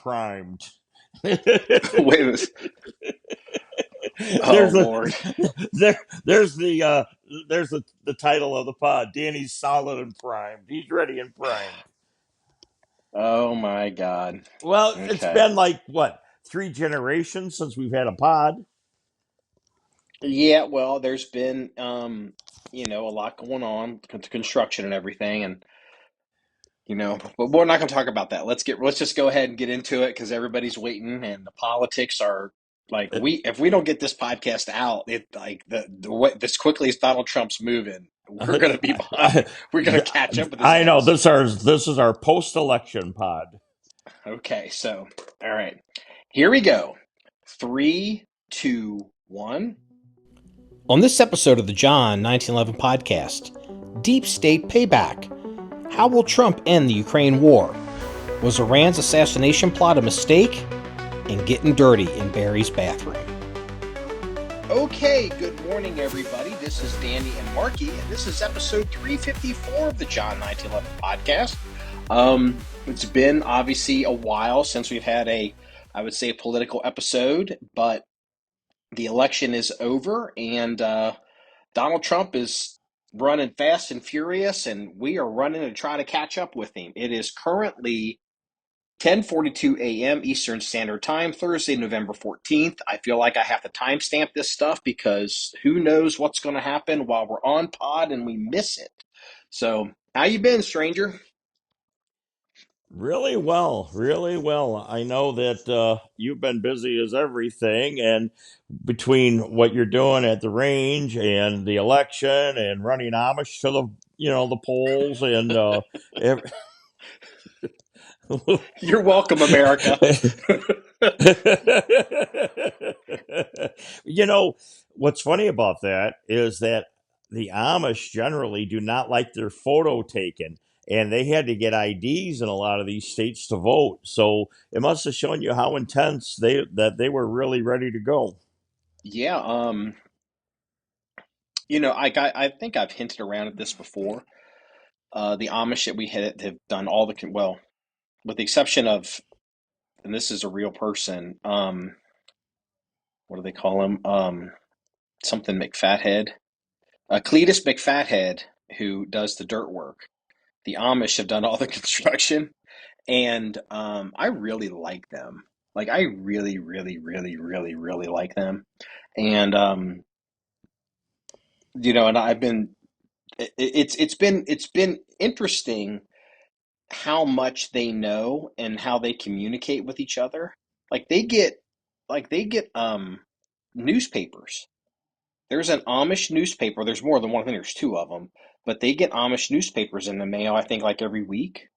primed. Wait a minute. Oh there's a Lord. there's the title of the pod. Danny's solid and primed. He's ready and primed. Oh my God. Well, it's Okay. been like what, 3 generations since we've had a pod. Yeah, well, there's been a lot going on, construction and everything, and but we're not going to talk about that. Let's just go ahead and get into it because everybody's waiting, and the politics are like Uh, if we don't get this podcast out, it like the way as quickly as Donald Trump's moving, we're going to be behind. I, We're going to catch up with his I know ass. this is our post-election pod. Okay, so all right, here we go. 3, 2, 1. On this episode of the John 1911 Podcast, Deep State Payback. How will Trump end the Ukraine war? Was Iran's assassination plot a mistake? And getting dirty in Barry's bathroom. Okay, good morning, everybody. This is Danny and Marky, and this is episode 354 of the John 1911 Podcast. It's been obviously a while since we've had a political episode, but the election is over, and Donald Trump is running fast and furious, and we are running to try to catch up with him. It is currently 10:42 a.m. Eastern Standard Time, Thursday, November 14th. I feel like I have to timestamp this stuff because who knows what's going to happen while we're on pod and we miss it. So, how you been, stranger? Really well, really well. I know that you've been busy as everything, and between what you're doing at the range and the election and running Amish to the polls and You're welcome, America. What's funny about that is that the Amish generally do not like their photo taken, and they had to get IDs in a lot of these states to vote. So it must have shown you how intense they were really ready to go. Yeah, I think I've hinted around at this before. The Amish that we have done all well, with the exception of, and this is a real person. What do they call him? Something McFathead. Cletus McFathead, who does the dirt work. The Amish have done all the construction, and I really like them. Like I really, really, really, really, really like them, and and I've been. It's been interesting how much they know and how they communicate with each other. Like they get newspapers. There's an Amish newspaper. There's more than one. I think there's two of them, but they get Amish newspapers in the mail. I think like every week,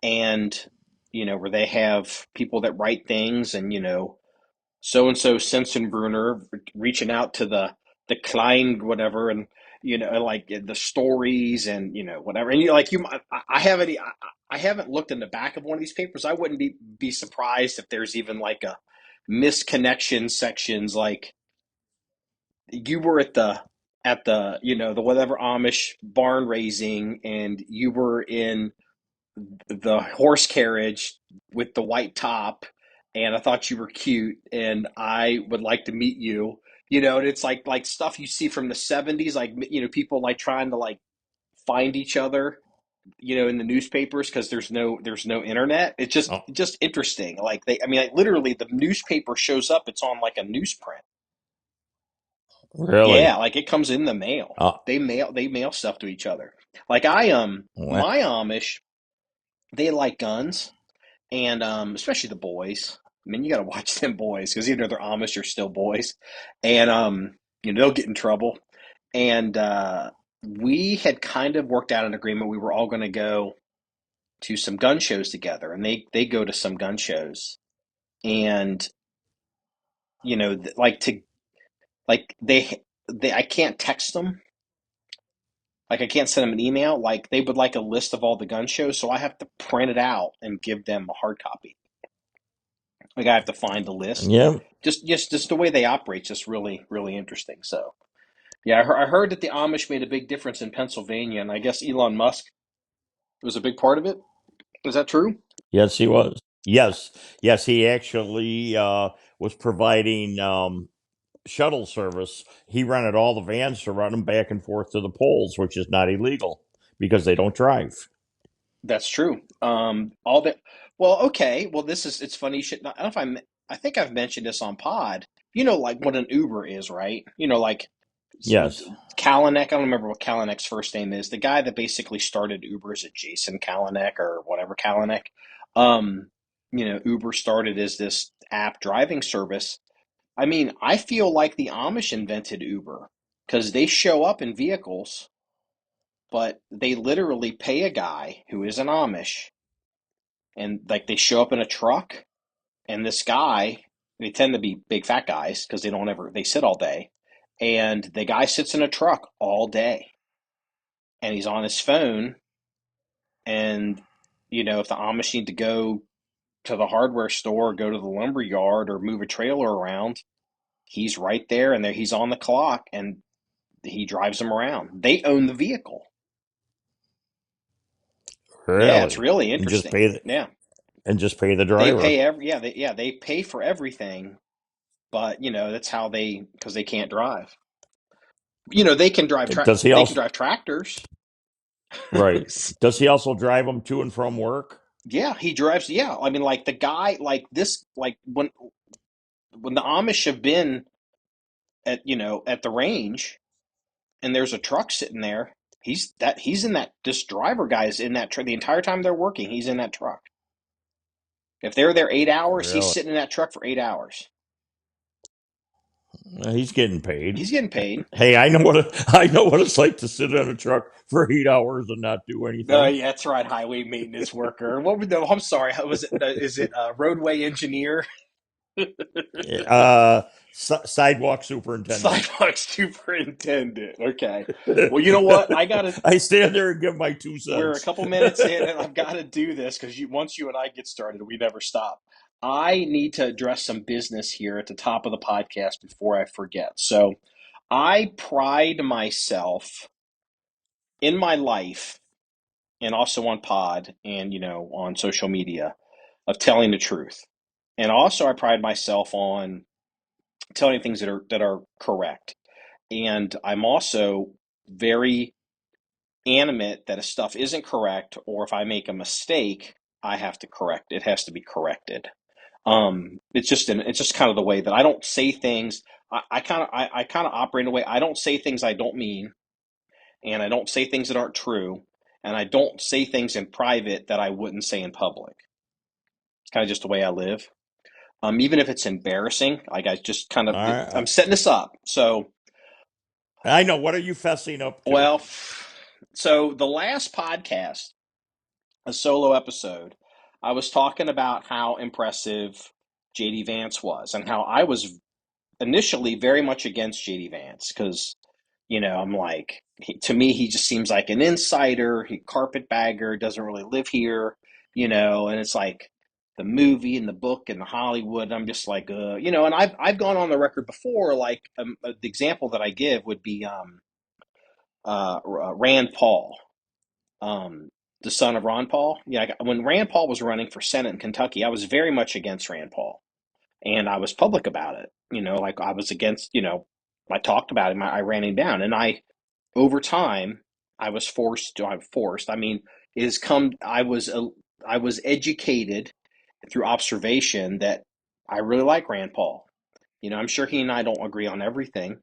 and where they have people that write things, and so and so Sensenbrunner reaching out to the Klein whatever, and like the stories and whatever, and I haven't looked in the back of one of these papers. I wouldn't be surprised if there's even like a misconnection sections, like you were at the the whatever Amish barn raising, and you were in the horse carriage with the white top, and I thought you were cute and I would like to meet you. And it's like stuff you see from the 70s, like people like trying to like find each other, in the newspapers because there's no internet. It's just Oh, just interesting. Like like literally the newspaper shows up, it's on like a newsprint. really? Yeah, like it comes in the mail. Oh, They mail stuff to each other. Like my Amish, they like guns, and especially the boys. I mean, you got to watch them boys because either they're Amish or still boys, and they'll get in trouble. And we had kind of worked out an agreement. We were all going to go to some gun shows together, and they go to some gun shows, and like to like they I can't text them. Like I can't send them an email. Like they would like a list of all the gun shows, so I have to print it out and give them a hard copy. Like I have to find the list. yeah. Just the way they operate, just really really interesting. So yeah, I heard that the Amish made a big difference in Pennsylvania, and I guess Elon Musk was a big part of it. Is that true? Yes, he was. Yes, yes, he actually was providing shuttle service. He rented all the vans to run them back and forth to the polls, which is not illegal because they don't drive. That's true. All that. Well, okay. Well, it's funny. You should. I don't know if I think I've mentioned this on pod. You know, like what an Uber is, right? You know, like Yes, Kalanick. I don't remember what Kalanick's first name is. The guy that basically started Uber is Jason Kalanick or whatever Kalanick. Um, Uber started as this app driving service. I mean, I feel like the Amish invented Uber because they show up in vehicles, but they literally pay a guy who is an Amish, and like they show up in a truck, and this guy, they tend to be big fat guys because they sit all day, and the guy sits in a truck all day, and he's on his phone, and if the Amish need to go to the hardware store, or go to the lumber yard, or move a trailer around, he's right there, and there he's on the clock, and he drives them around. They own the vehicle. Yeah, it's really, really and just interesting. pay the, Yeah, and just pay the they driver. pay they pay for everything, but that's how because they can't drive. They can drive Does he also tractors. right? Does he also drive them to and from work? Yeah, he drives. Yeah, I mean, like the guy, like this, like when the Amish have been at the range, and there's a truck sitting there. He's in that. This driver guy is in that truck the entire time they're working. He's in that truck. If they're there 8 hours, he's Really? sitting in that truck for 8 hours. He's getting paid. He's getting paid. Hey, I know what it's like to sit in a truck for 8 hours and not do anything. Yeah, that's right. Highway maintenance worker. What would I'm sorry. Was it? Is it roadway engineer? Sidewalk superintendent. Sidewalk superintendent. Okay. Well, you know what? I stand there and give my We're a 2 cents. couple minutes in, and I've got to do this because once you and I get started, we never stop. I need to address some business here at the top of the podcast before I forget. So, I pride myself in my life, and also on pod, and on social media, of telling the truth. And also, I pride myself on telling things that are correct. And I'm also very animate that if stuff isn't correct, or if I make a mistake, I have to correct it. It has to be corrected. It's just kind of the way that I don't say things. I kind of operate in a way. I don't say things I don't mean, and I don't say things that aren't true, and I don't say things in private that I wouldn't say in public. It's kind of just the way I live. Even if it's embarrassing, like I just kind of, All right. I'm setting this up. So, I know. What are you fessing up to? well, so the last podcast, a solo episode, I was talking about how impressive JD Vance was, and how I was initially very much against JD Vance because, I'm like, to me, he just seems like an insider. He carpetbagger, doesn't really live here, and it's like the movie and the book and the Hollywood. I'm just like, and I've gone on the record before, like the example that I give would be Rand Paul, the son of Ron Paul. Yeah, when Rand Paul was running for Senate in Kentucky, I was very much against Rand Paul, and I was public about it. Like I was against. I talked about him. I ran him down, and over time, I was forced. I'm forced. I mean, it has come. I was educated through observation that I really like Rand Paul. I'm sure he and I don't agree on everything,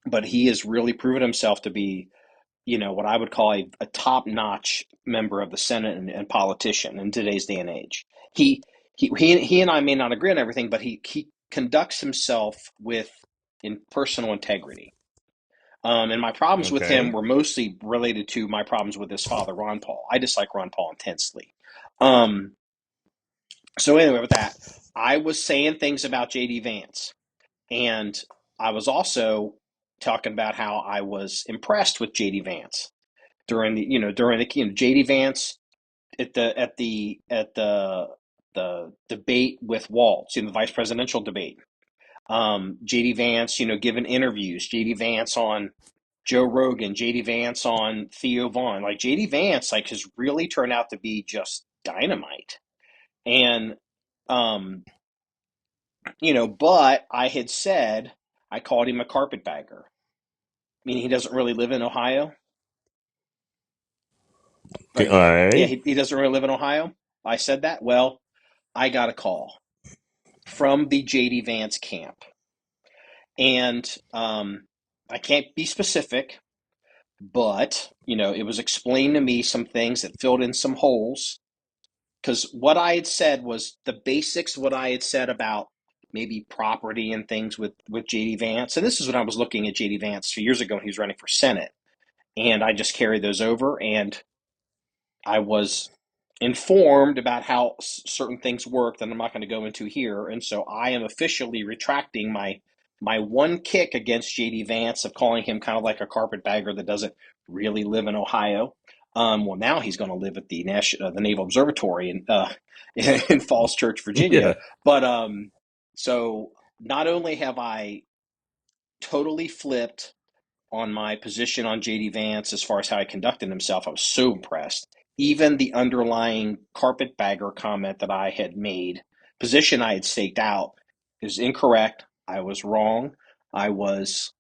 but he has really proven himself to be, what I would call a top-notch member of the Senate and politician in today's day and age. He and I may not agree on everything, but he conducts himself with in personal integrity. And my problems with him Okay. were mostly related to my problems with his father, Ron Paul. I dislike Ron Paul intensely. Um, so anyway, with that, I was saying things about JD Vance, and I was also talking about how I was impressed with JD Vance during the JD Vance at the debate with Waltz in the vice presidential debate. JD Vance, giving interviews. JD Vance on Joe Rogan. JD Vance on Theo Vaughn. Like JD Vance, like has really turned out to be just dynamite. And, um, but I had said, I called him a carpetbagger, meaning he doesn't really live in Ohio. All Like, yeah, right. he doesn't really live in Ohio. I said that. Well, I got a call from the JD Vance camp. And I can't be specific, but, it was explained to me some things that filled in some holes. Because what I had said was the basics, what I had said about maybe property and things with JD Vance. And this is when I was looking at JD Vance 2 years ago when he was running for Senate. And I just carried those over, and I was informed about how certain things work that I'm not going to go into here. And so I am officially retracting my one kick against JD Vance of calling him kind of like a carpetbagger that doesn't really live in Ohio. Well, now he's going to live at the Naval Observatory in Falls Church, Virginia. Yeah. But so not only have I totally flipped on my position on JD Vance as far as how he conducted himself, I was so impressed. Even the underlying carpetbagger comment that I had made, position I had staked out, is incorrect. I was wrong. I was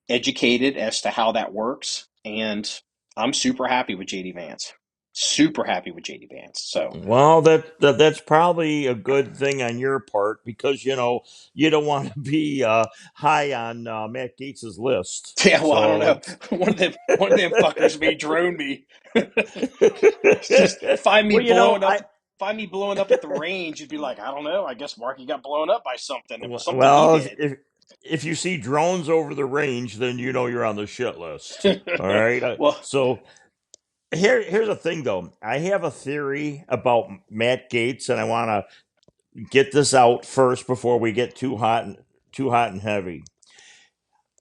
educated as to how that works, and I'm super happy with JD Vance. Super happy with JD Vance. So Well, that's probably a good thing on your part because you don't want to be high on Matt Gaetz's list. yeah, well, I don't So know. it's One of them fuckers may drone me. Just well, find me blowing up at the range. You'd be like, I don't know. I guess Marky got blown up by something. It was something he well, did. if you see drones over the range, then you know you're on the shit list. All right. Well, So here's the thing, though. I have a theory about Matt Gaetz, and I want to get this out first before we get too hot and heavy.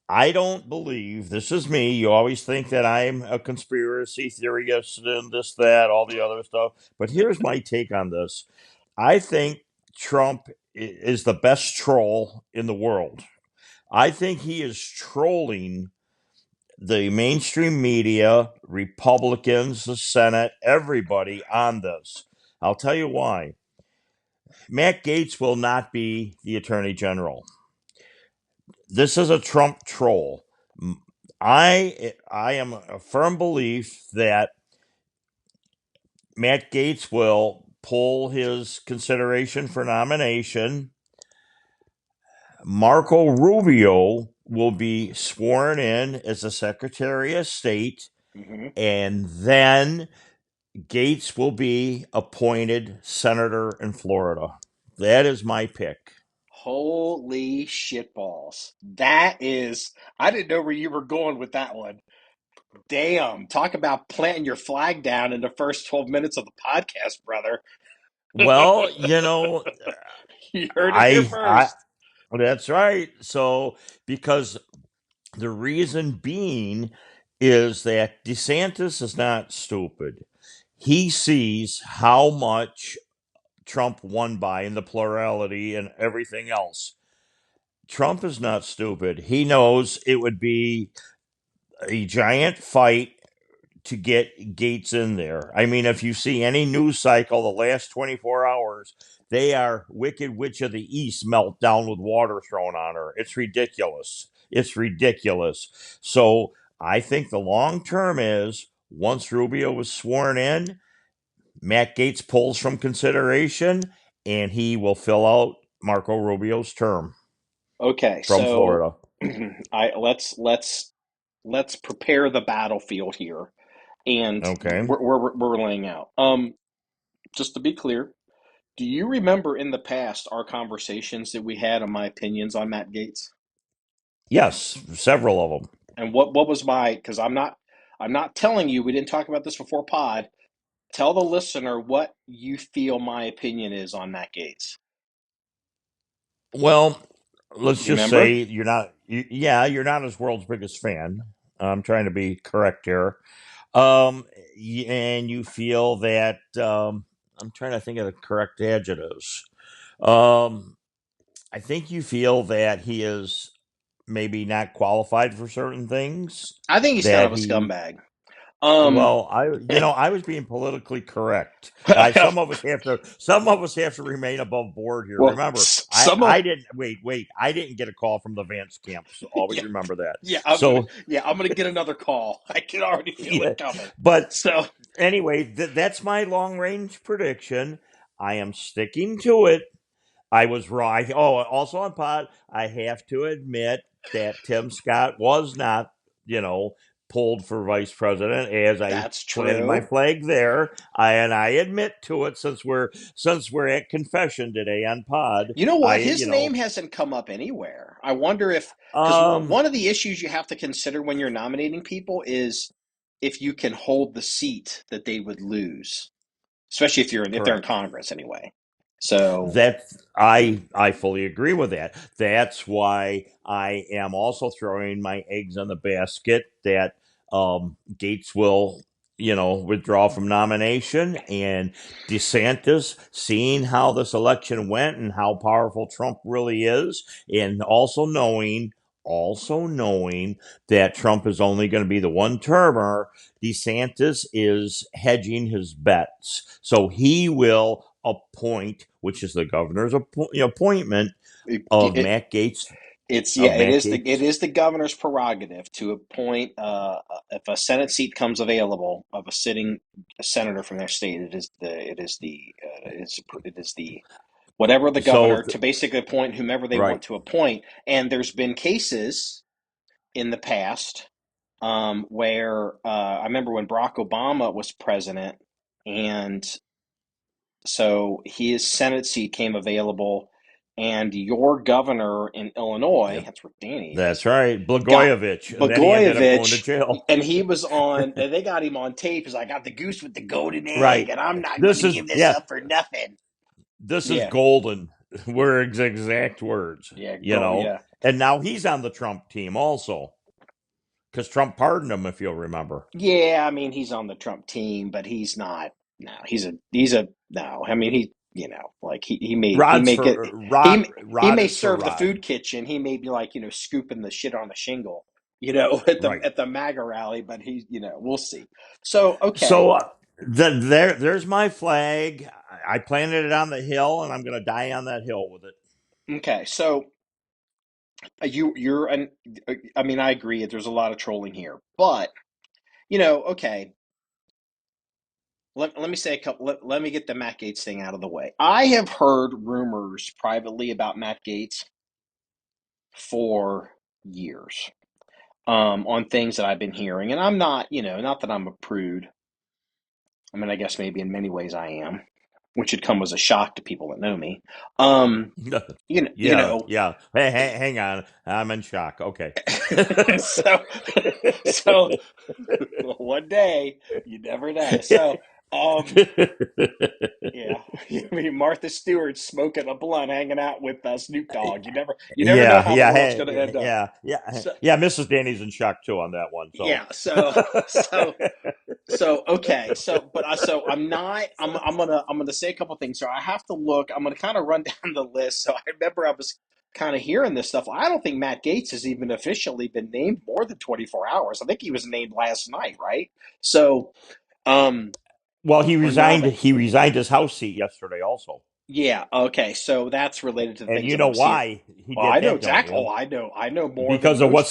I don't believe this is me. You always think that I'm a conspiracy theorist and this, that, all the other stuff. But here's my take on this. I think Trump is the best troll in the world. I think he is trolling the mainstream media, Republicans, the Senate, everybody on this. I'll tell you why. Matt Gaetz will not be the Attorney General. This is a Trump troll. I am a firm belief that Matt Gaetz will pull his consideration for nomination. Marco Rubio will be sworn in as the Secretary of State, and then Gaetz will be appointed senator in Florida. That is my pick. holy shitballs. I didn't know where you were going with that one. Damn. Talk about planting your flag down in the first 12 minutes of the podcast, brother. Well, You heard it here I first. that's right. So because the reason being is that DeSantis is not stupid. He sees how much Trump won by in the plurality and everything else. Trump is not stupid. He knows it would be a giant fight to get Gaetz in there. I mean, if you see any news cycle the last 24 hours, they are Wicked Witch of the East melt down with water thrown on her. It's ridiculous. It's ridiculous. So I think the long term is once Rubio was sworn in, Matt Gaetz pulls from consideration and he will fill out Marco Rubio's term Okay, from so Florida. let's prepare the battlefield here, and Okay. we're laying out. Just to be clear, do you remember in the past our conversations that we had on my opinions on Matt Gaetz? Yes, several of them. And what was my? Because I'm not telling you. We didn't talk about this before pod. Tell the listener what you feel my opinion is on Matt Gaetz. Well, let's You just remember? say you're not his world's biggest fan. I'm trying to be correct here. And you feel that I'm trying to think of the correct adjectives. Um, I think you feel that he is maybe not qualified for certain things. I think he's kind That of a he scumbag. Well, I was being politically correct. Some of us have to remain above board here. Well, Remember, some of I didn't wait. I didn't get a call from the Vance camp. So always yeah, remember that. yeah, So I'm gonna get another call. I can already feel yeah, it coming. but So anyway, that's my long range prediction. I am sticking to it. I was wrong. Also on pod, I have to admit that Tim Scott was not, pulled for vice president, as I that's planted my true. flag there. And I admit to it, since we're at confession today on pod. You know what? His name hasn't come up anywhere. I wonder if, because Um, one of the issues you have to consider when you're nominating people is if you can hold the seat that they would lose, especially if they're in correct. Congress anyway. So That I fully agree with that. That's why I am also throwing my eggs in the basket that Gaetz will, withdraw from nomination, and DeSantis, seeing how this election went and how powerful Trump really is, and also knowing that Trump is only going to be the one termer, DeSantis is hedging his bets. So he will appoint, which is the governor's appointment of it, Matt Gaetz. it is the governor's prerogative to appoint if a Senate seat comes available of a sitting senator from their state. It is the whatever the So governor to basically appoint whomever they right, want to appoint. And there's been cases in the past where I remember when Barack Obama was president, and so his Senate seat came available, and your governor in Illinois, yep, that's where Danny is, that's right, got Blagojevich, and then he ended up going to Blagojevich, jail. and he was on, and they got him on tape. He's like, I got the goose with the golden egg, Right. and I'm not going This to is give this yeah. up for nothing. This is Yeah, golden. Were his exact words. yeah, go, yeah. And now he's on the Trump team also, because Trump pardoned him, if you'll remember. Yeah, I mean, he's on the Trump team, but he's not. No, no. I mean, like Rod's for he Rod may is for serve the Rod. food kitchen. He may be like, scooping the shit on the shingle, Right. at the MAGA rally. But we'll see. So So okay, there's my flag. I planted it on the hill, and I'm going to die on that hill with it. okay. So you're an. I mean, I agree. There's a lot of trolling here, but okay. Let me say a couple. Let me get the Matt Gaetz thing out of the way. I have heard rumors privately about Matt Gaetz for years, on things that I've been hearing, and I'm not, not that I'm a prude. I mean, I guess maybe in many ways I am, which should come as a shock to people that know me. Um, you Yeah, know, yeah. Hey, hang on. I'm in shock. Okay. so so one day you never know. So yeah, I mean Martha Stewart smoking a blunt, hanging out with Snoop Dogg. You never know Yeah, how the yeah, world's going to hey, end up. So yeah. Mrs. Danny's in shock too on that one. So, yeah, so okay, so I'm gonna say a couple things. So I have to look. I'm gonna kind of run down the list. So I remember I was kind of hearing this stuff. I don't think Matt Gaetz has even officially been named more than 24 hours. I think he was named last night, right? So well, he or resigned. nominate. He resigned his House seat yesterday, also. Yeah, okay. So that's related to the And things you that know I'm seeing. why he Well, did I know that, don't exactly. you? Oh, I know more than Because of most people.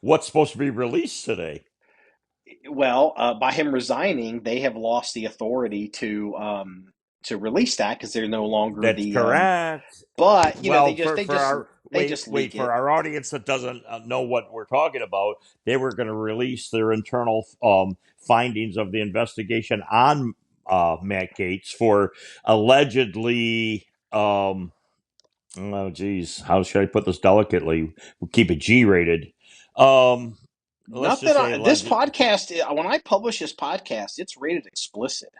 what's supposed to be released today. Well, by him resigning, they have lost the authority to release that because they're no longer That's the. correct. But Well, for our they just leak for it. our audience that doesn't know what we're talking about, they were going to release their internal findings of the investigation on Matt Gaetz for allegedly. Oh, geez, how should I put this delicately? We'll keep it G-rated. Let's Nothing. just say This alleged. podcast, when I publish this podcast, it's rated explicit.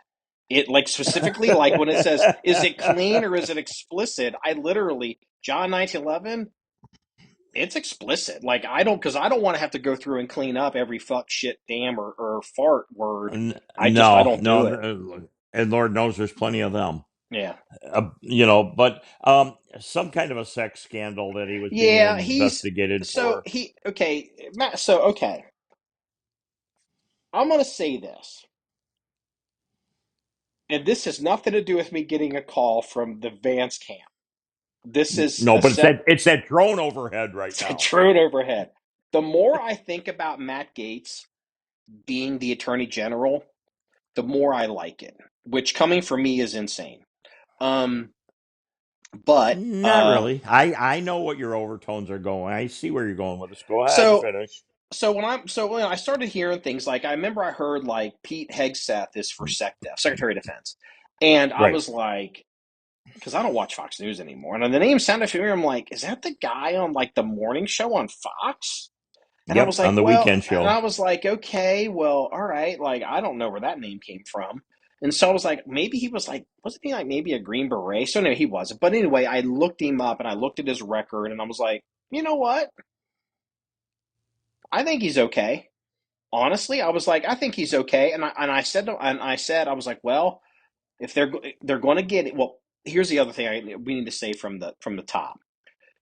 It like specifically like when it says, "Is it clean or is it explicit?" I literally John 1911. It's explicit. Like because I don't want to have to go through and clean up every fuck, shit, damn, or fart word. I No, don't do it. no, and Lord knows there's plenty of them. Yeah. But some kind of a sex scandal that he was being Yeah, investigated for. okay, Matt, so okay. I'm going to say this, and this has nothing to do with me getting a call from the Vance camp. This is No, a but it's that drone overhead right now. drone overhead. The more I think about Matt Gaetz being the attorney general, the more I like it, which coming from me is insane. But Not really. I know what your overtones are going. I see where you're going with this. Go ahead, so finish. when I started hearing things like, I remember I heard like Pete Hegseth is for SECDEF, Secretary of Defense, and I Right. was like, because I don't watch Fox News anymore, and the name sounded familiar. I'm like, is that the guy on like the morning show on Fox? And I was Yep, on like, the well, weekend and I show. was like, okay, well, all right, like I don't know where that name came from. And so I was like, maybe he was like, wasn't he like maybe a Green Beret? So no, he wasn't. But anyway, I looked him up and I looked at his record and I was like, you know what? I think he's okay. Honestly, I was like, I think he's okay. And I was like, well, if they're going to get it, well, here's the other thing we need to say from the top.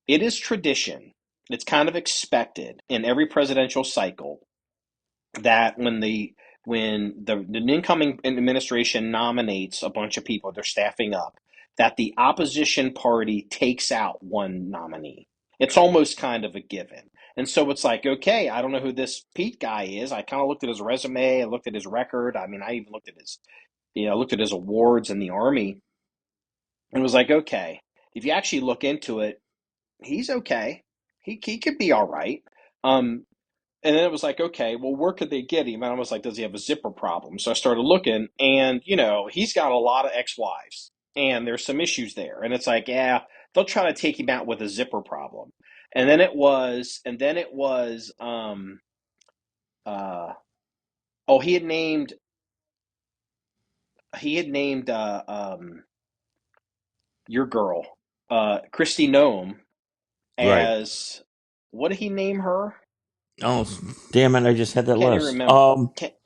It is tradition. It's kind of expected in every presidential cycle that when the incoming administration nominates a bunch of people, they're staffing up, that the opposition party takes out one nominee. It's almost kind of a given. And so it's like, okay, I don't know who this Pete guy is. I kind of looked at his resume, I looked at his record. I mean, I even looked at his awards in the Army, and was like, okay, if you actually look into it, he's okay. He could be all right. Um, and then it was like, okay, well, where could they get him? And I was like, does he have a zipper problem? So I started looking, and he's got a lot of ex-wives, and there's some issues there. And it's like, yeah, they'll try to take him out with a zipper problem. Uh, oh, he had named your girl, Christy Nome, Right. as, what did he name her? Oh, damn it! I just had that Can't even list. remember.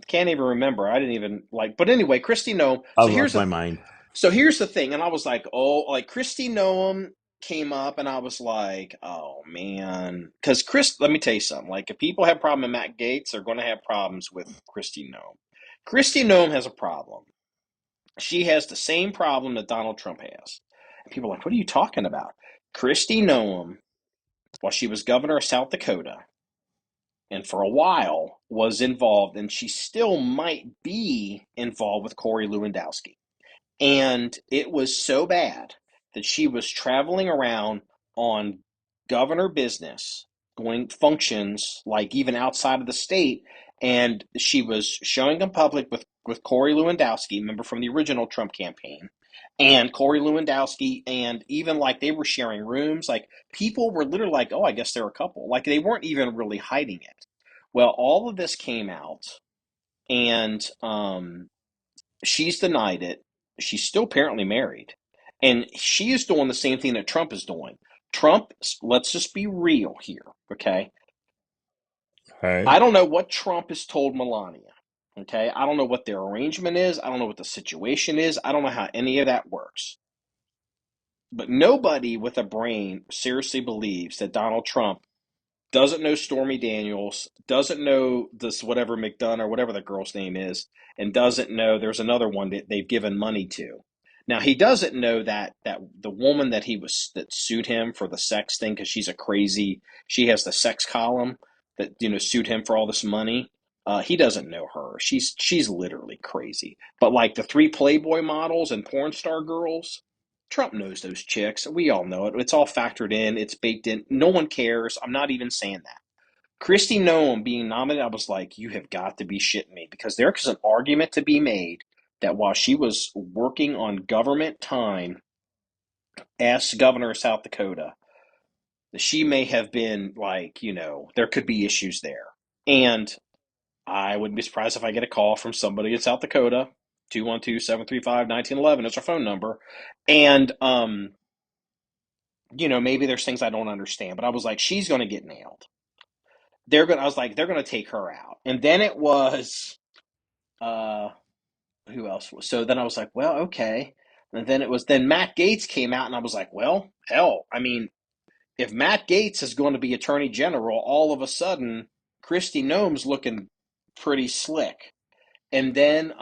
Can't even remember. I didn't even like. But anyway, Christy Nome. I lost my mind. So here's the thing, and I was like, oh, like Christy Nome came up, and I was like, oh man, because let me tell you something. Like, if people have problem with Matt Gaetz, they're going to have problems with Christy Nome. Christy Nome has a problem. She has the same problem that Donald Trump has. And people are like, what are you talking about? Christy Nome, while she was governor of South Dakota, and for a while was involved, and she still might be involved with Corey Lewandowski. And it was so bad that she was traveling around on governor business, going functions like even outside of the state, and she was showing in public with Corey Lewandowski, member from the original Trump campaign, and Corey Lewandowski, and even like they were sharing rooms. Like, people were literally like, oh, I guess they're a couple. Like, they weren't even really hiding it. Well, all of this came out, and she's denied it. She's still apparently married. And she is doing the same thing that Trump is doing. Trump, let's just be real here, okay? Okay. I don't know what Trump has told Melania, okay? I don't know what their arrangement is. I don't know what the situation is. I don't know how any of that works. But nobody with a brain seriously believes that Donald Trump doesn't know Stormy Daniels, doesn't know this whatever McDonough or whatever the girl's name is, and doesn't know there's another one that they've given money to. Now, he doesn't know that the woman that sued him for the sex thing, because she has the sex column that sued him for all this money. He doesn't know her. She's literally crazy. But like the three Playboy models and porn star girls, Trump knows those chicks. We all know it. It's all factored in. It's baked in. No one cares. I'm not even saying that. Christy Noem being nominated, I was like, you have got to be shitting me, because there's an argument to be made that while she was working on government time as governor of South Dakota, that she may have been like, there could be issues there. And I wouldn't be surprised if I get a call from somebody in South Dakota, 212-735-1911 is our phone number. And, maybe there's things I don't understand, but I was like, she's going to get nailed. They're going to take her out. And then it was, who else was, so then I was like, well, okay. And then Matt Gaetz came out, and I was like, well, hell, I mean, if Matt Gaetz is going to be attorney general, all of a sudden, Christy Noem's looking pretty slick. And then,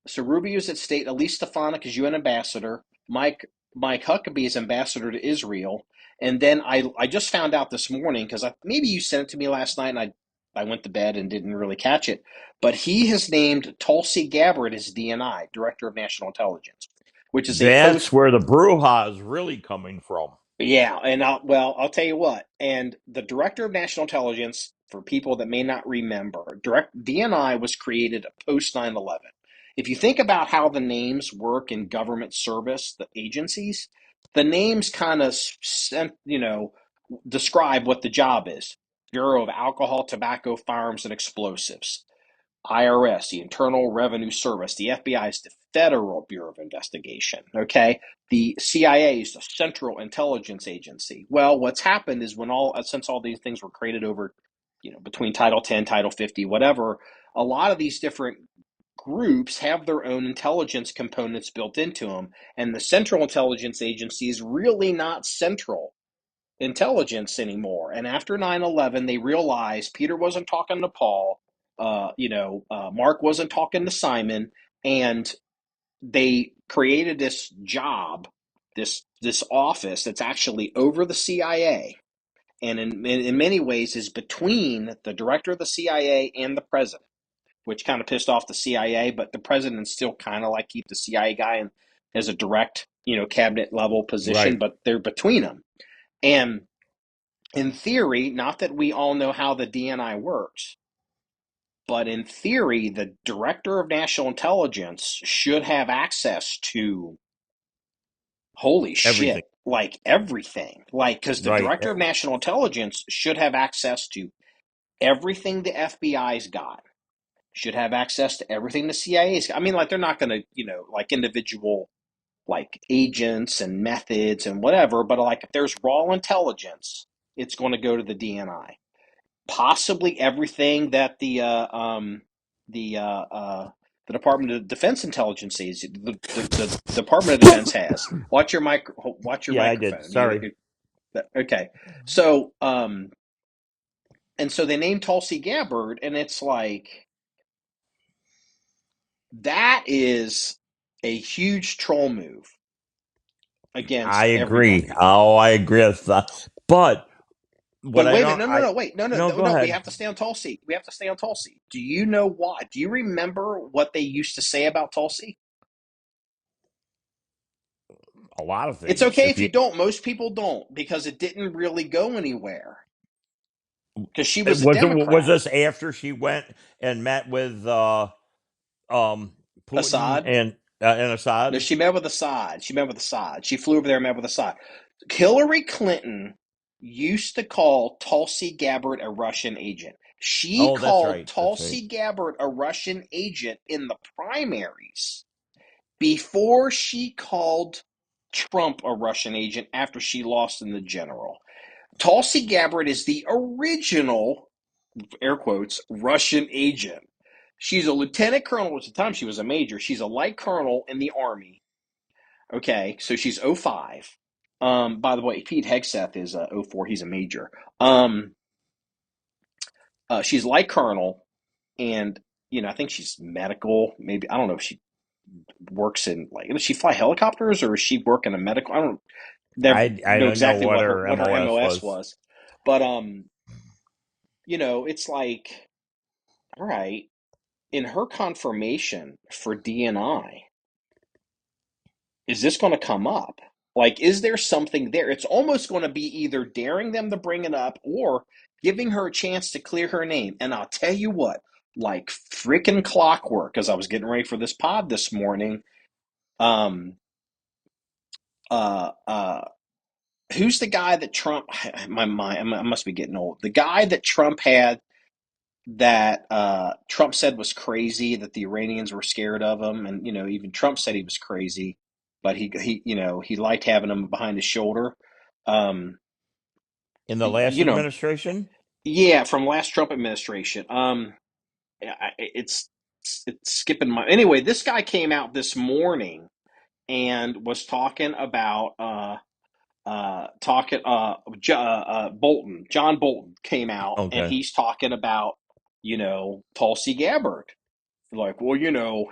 so Rubio's at state. Elise Stefanik is UN ambassador. Mike Huckabee is ambassador to Israel. And then I just found out this morning, because maybe you sent it to me last night, and I went to bed and didn't really catch it. But he has named Tulsi Gabbard as DNI, Director of National Intelligence, which is That's where the brouhaha is really coming from. Yeah, and I'll tell you what. And the Director of National Intelligence, for people that may not remember, DNI was created post 9/11. If you think about how the names work in government service, the agencies, the names kind of describe what the job is. Bureau of Alcohol, Tobacco, Firearms, and Explosives. IRS, the Internal Revenue Service. The FBI is the Federal Bureau of Investigation. Okay, the CIA is the Central Intelligence Agency. Well, what's happened is since all these things were created over, between Title 10, Title 50, whatever, a lot of these different groups have their own intelligence components built into them, and the Central Intelligence Agency is really not central intelligence anymore. And after 9/11, they realized Peter wasn't talking to Paul. Mark wasn't talking to Simon, and they created this job, this office that's actually over the CIA, and in many ways is between the director of the CIA and the president, which kind of pissed off the CIA. But the president still kind of like keep the CIA guy as a direct, cabinet level position, Right. but they're between them. And in theory, not that we all know how the DNI works, but in theory, the Director of National Intelligence should have access to, holy Everything. shit, like everything. Because the Right. Director of National Intelligence should have access to everything the FBI's got, should have access to everything the CIA's got. I mean, they're not going to, like individual, agents and methods and whatever, but if there's raw intelligence, it's going to go to the DNI. Possibly everything that the Department of Defense Intelligence is, the Department of Defense has. Watch your microphone. I did. Sorry. Okay. So and so they named Tulsi Gabbard, and it's that is a huge troll move against I agree. everybody. I agree with that. But what Wait, I don't. Go ahead. We have to stay on Tulsi. We have to stay on Tulsi. Do you know why? Do you remember what they used to say about Tulsi? A lot of things. It's okay if you don't. Most people don't, because it didn't really go anywhere. Because she was a Democrat. Was this after she went and met with Putin Assad? and Assad? No, she met with Assad. She flew over there and met with Assad. Hillary Clinton used to call Tulsi Gabbard a Russian agent. She called Tulsi Gabbard a Russian agent in the primaries before she called Trump a Russian agent after she lost in the general. Tulsi Gabbard is the original, air quotes, Russian agent. She's a lieutenant colonel. At the time, she was a major. She's a light colonel in the Army. Okay, so she's 05. By the way, Pete Hegseth is 04. He's a major. She's light colonel, and I think she's medical. Maybe, I don't know if she works in does she fly helicopters, or is she work in a medical? I don't know exactly what her MOS was. But it's all right, in her confirmation for DNI, is this going to come up? Is there something there? It's almost going to be either daring them to bring it up or giving her a chance to clear her name. And I'll tell you what, like freaking clockwork, as I was getting ready for this pod this morning, who's the guy that Trump, I must be getting old. The guy that Trump had that Trump said was crazy, that the Iranians were scared of him. And, even Trump said he was crazy, but he liked having him behind his shoulder. In the last administration? Yeah, from last Trump administration. It's skipping my... Anyway, this guy came out this morning and was talking about Bolton. John Bolton came out, and he's talking about Tulsi Gabbard. Like, well,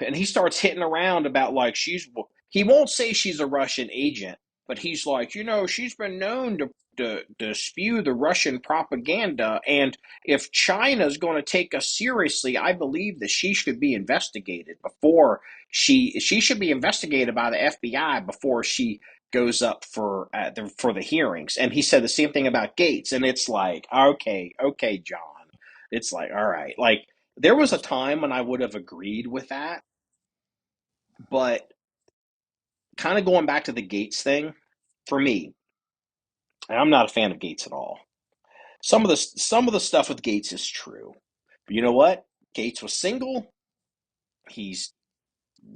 and he starts hitting around about like he won't say she's a Russian agent, but he's like, she's been known to spew the Russian propaganda, and if China's going to take us seriously, I believe that she should be investigated before she should be investigated by the FBI before she goes up for the hearings. And he said the same thing about Gaetz, and it's like, okay, John, it's like, all right, like. There was a time when I would have agreed with that, but kind of going back to the Gaetz thing, for me, and I'm not a fan of Gaetz at all. Some of the stuff with Gaetz is true. But you know what? Gaetz was single. He's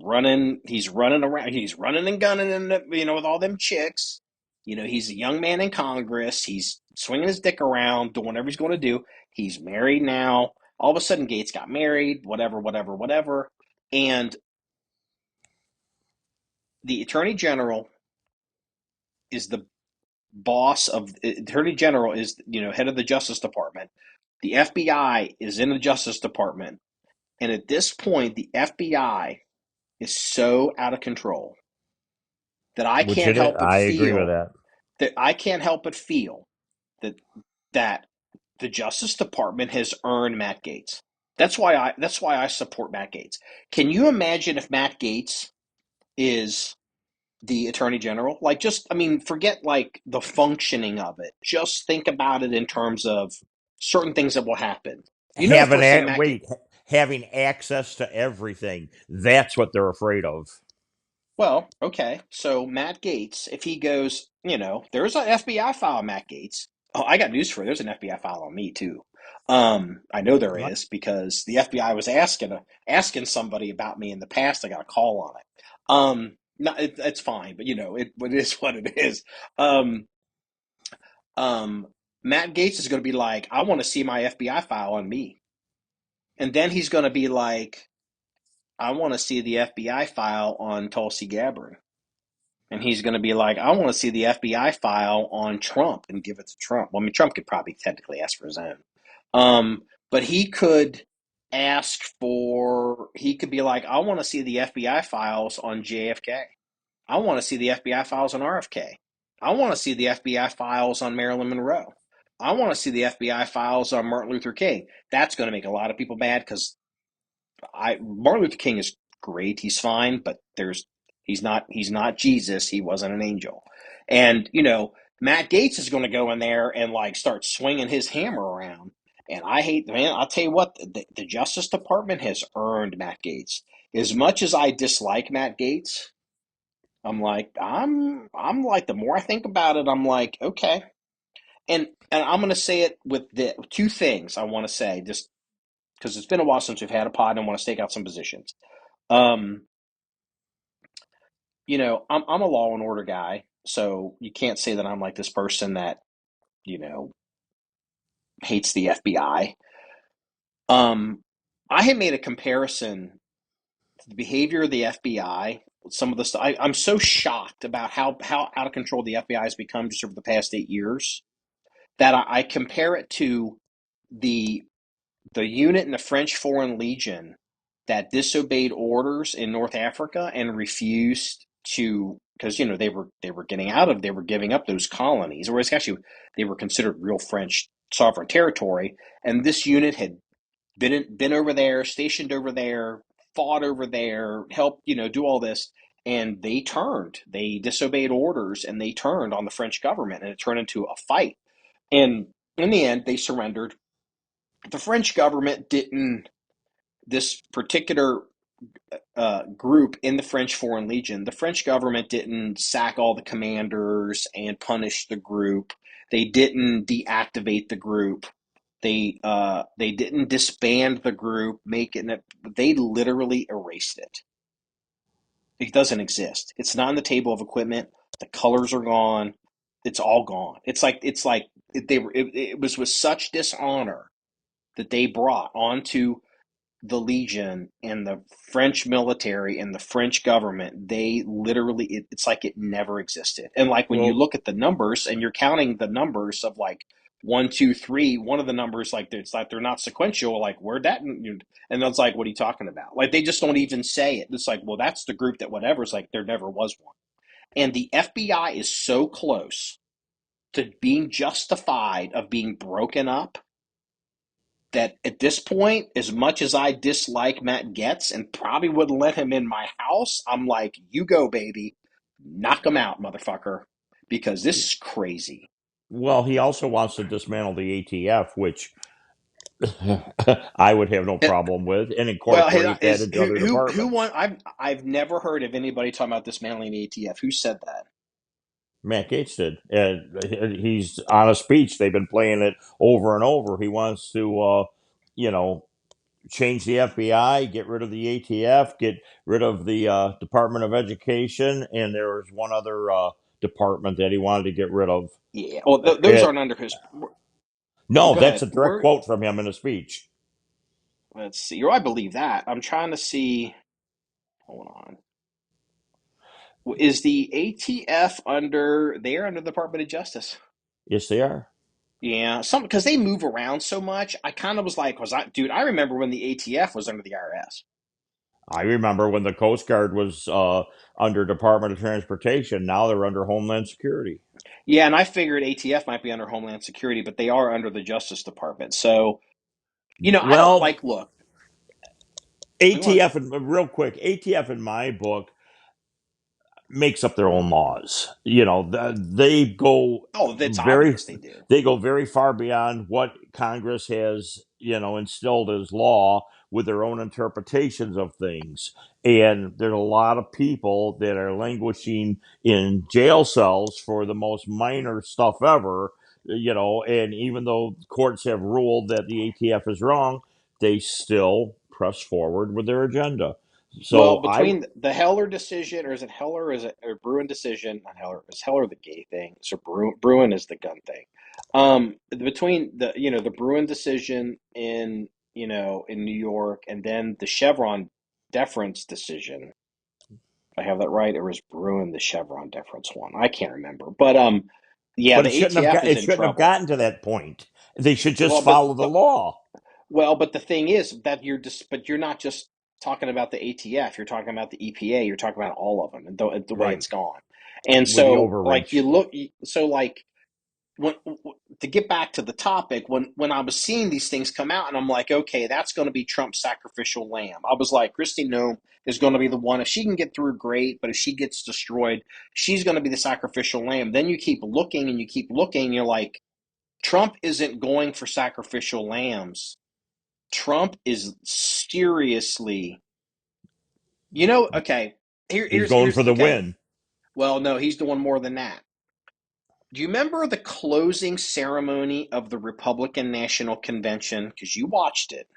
running around, he's running and gunning with all them chicks. He's a young man in Congress. He's swinging his dick around, doing whatever he's going to do. He's married now. All of a sudden, Gaetz got married, whatever. And the Attorney General is the Attorney General is, head of the Justice Department. The FBI is in the Justice Department. And at this point, the FBI is so out of control that I Which can't help but I agree with feel that. that that the Justice Department has earned Matt Gaetz. That's why I support Matt Gaetz. Can you imagine if Matt Gaetz is the Attorney General? Like, forget like the functioning of it. Just think about it in terms of certain things that will happen. First thing Matt Gaetz. Having access to everything. That's what they're afraid of. Well, okay. So Matt Gaetz, if he goes, there's an FBI file on Matt Gaetz. Oh, I got news for you. There's an FBI file on me too. I know there is because the FBI was asking somebody about me in the past. I got a call on it. No, it's fine, but it is what it is. Matt Gaetz is going to be like, I want to see my FBI file on me, and then he's going to be like, I want to see the FBI file on Tulsi Gabbard. And he's going to be like, I want to see the FBI file on Trump and give it to Trump. Well, Trump could probably technically ask for his own. But he could he could be like, I want to see the FBI files on JFK. I want to see the FBI files on RFK. I want to see the FBI files on Marilyn Monroe. I want to see the FBI files on Martin Luther King. That's going to make a lot of people mad because Martin Luther King is great. He's fine, but he's not Jesus. He wasn't an angel. And, Matt Gaetz is going to go in there and like start swinging his hammer around. And I'll tell you what, the Justice Department has earned Matt Gaetz. As much as I dislike Matt Gaetz, I'm like, I'm like, the more I think about it, I'm like, okay. And I'm going to say it with the two things I want to say, just because it's been a while since we've had a pod and I want to stake out some positions. I'm a law and order guy, so you can't say that I'm like this person that, hates the FBI. I had made a comparison to the behavior of the FBI. Some of the stuff I'm so shocked about how out of control the FBI has become just over the past 8 years that I compare it to the unit in the French Foreign Legion that disobeyed orders in North Africa and refused to, because they were giving up those colonies, or actually they were considered real French sovereign territory, and this unit had been over there, stationed over there, fought over there, helped do all this, and they disobeyed orders and they turned on the French government, and it turned into a fight, and in the end they surrendered. The French government didn't, this particular group in the French Foreign Legion, the French government didn't sack all the commanders and punish the group. They didn't deactivate the group. They didn't disband the group, they literally erased it. It doesn't exist. It's not on the table of equipment. The colors are gone. It's all gone. It was with such dishonor that they brought onto the Legion and the French military and the French government. They literally, it's like it never existed. And like when you look at the numbers and you're counting the numbers of like 1, 2, 3. One of the numbers, like it's like they're not sequential. Like where'd that? And it's like, what are you talking about? Like they just don't even say it. It's like, well, that's the group that whatever. It's like there never was one. And the FBI is so close to being justified of being broken up that at this point, as much as I dislike Matt Gaetz and probably wouldn't let him in my house, I'm like, you go, baby. Knock him out, motherfucker. Because this is crazy. Well, he also wants to dismantle the ATF, which I would have no problem with, and incorporate that into other who departments. I've never heard of anybody talking about dismantling the ATF. Who said that? Matt Gaetz did. He's on a speech. They've been playing it over and over. He wants to, change the FBI, get rid of the ATF, get rid of the Department of Education, and there was one other department that he wanted to get rid of. Yeah. Well, those aren't under his. No, Go that's ahead. a direct quote from him in a speech. Let's see. I believe that. I'm trying to see. Hold on. Is the ATF under? They're under the Department of Justice. Yes, they are. Yeah, because they move around so much. I kind of was like, I remember when the ATF was under the IRS. I remember when the Coast Guard was under Department of Transportation. Now they're under Homeland Security. Yeah, and I figured ATF might be under Homeland Security, but they are under the Justice Department. So, I don't Well, look. ATF, real quick, ATF in my book makes up their own laws. They go That's obvious they do. They go very far beyond what Congress has, instilled as law with their own interpretations of things. And there's a lot of people that are languishing in jail cells for the most minor stuff ever, and even though courts have ruled that the ATF is wrong, they still press forward with their agenda. Well, So between the Heller decision, or is it Heller, or is it or Bruin decision? Not Heller. Is Heller the gay thing? So Bruin is the gun thing. Between the Bruin decision in in New York, and then the Chevron deference decision. I have that right, or was Bruin the Chevron deference one? I can't remember. But yeah, But the ATF is it in shouldn't have trouble. gotten to that point. They should just Well, follow the law. but the thing is that you're not just talking about the ATF. You're talking about the EPA. You're talking about all of them, and the way Right. it's gone. And With the so, overreach. when to get back to the topic, when I was seeing these things come out, and I'm like, okay, that's going to be Trump's sacrificial lamb. I was like, Kristi Noem is going to be the one. If she can get through, great. But if she gets destroyed, she's going to be the sacrificial lamb. Then you keep looking and you keep looking. And you're like, Trump isn't going for sacrificial lambs. Trump is seriously, okay. He's going for the win. Well, no, he's doing more than that. Do you remember the closing ceremony of the Republican National Convention? Because you watched it.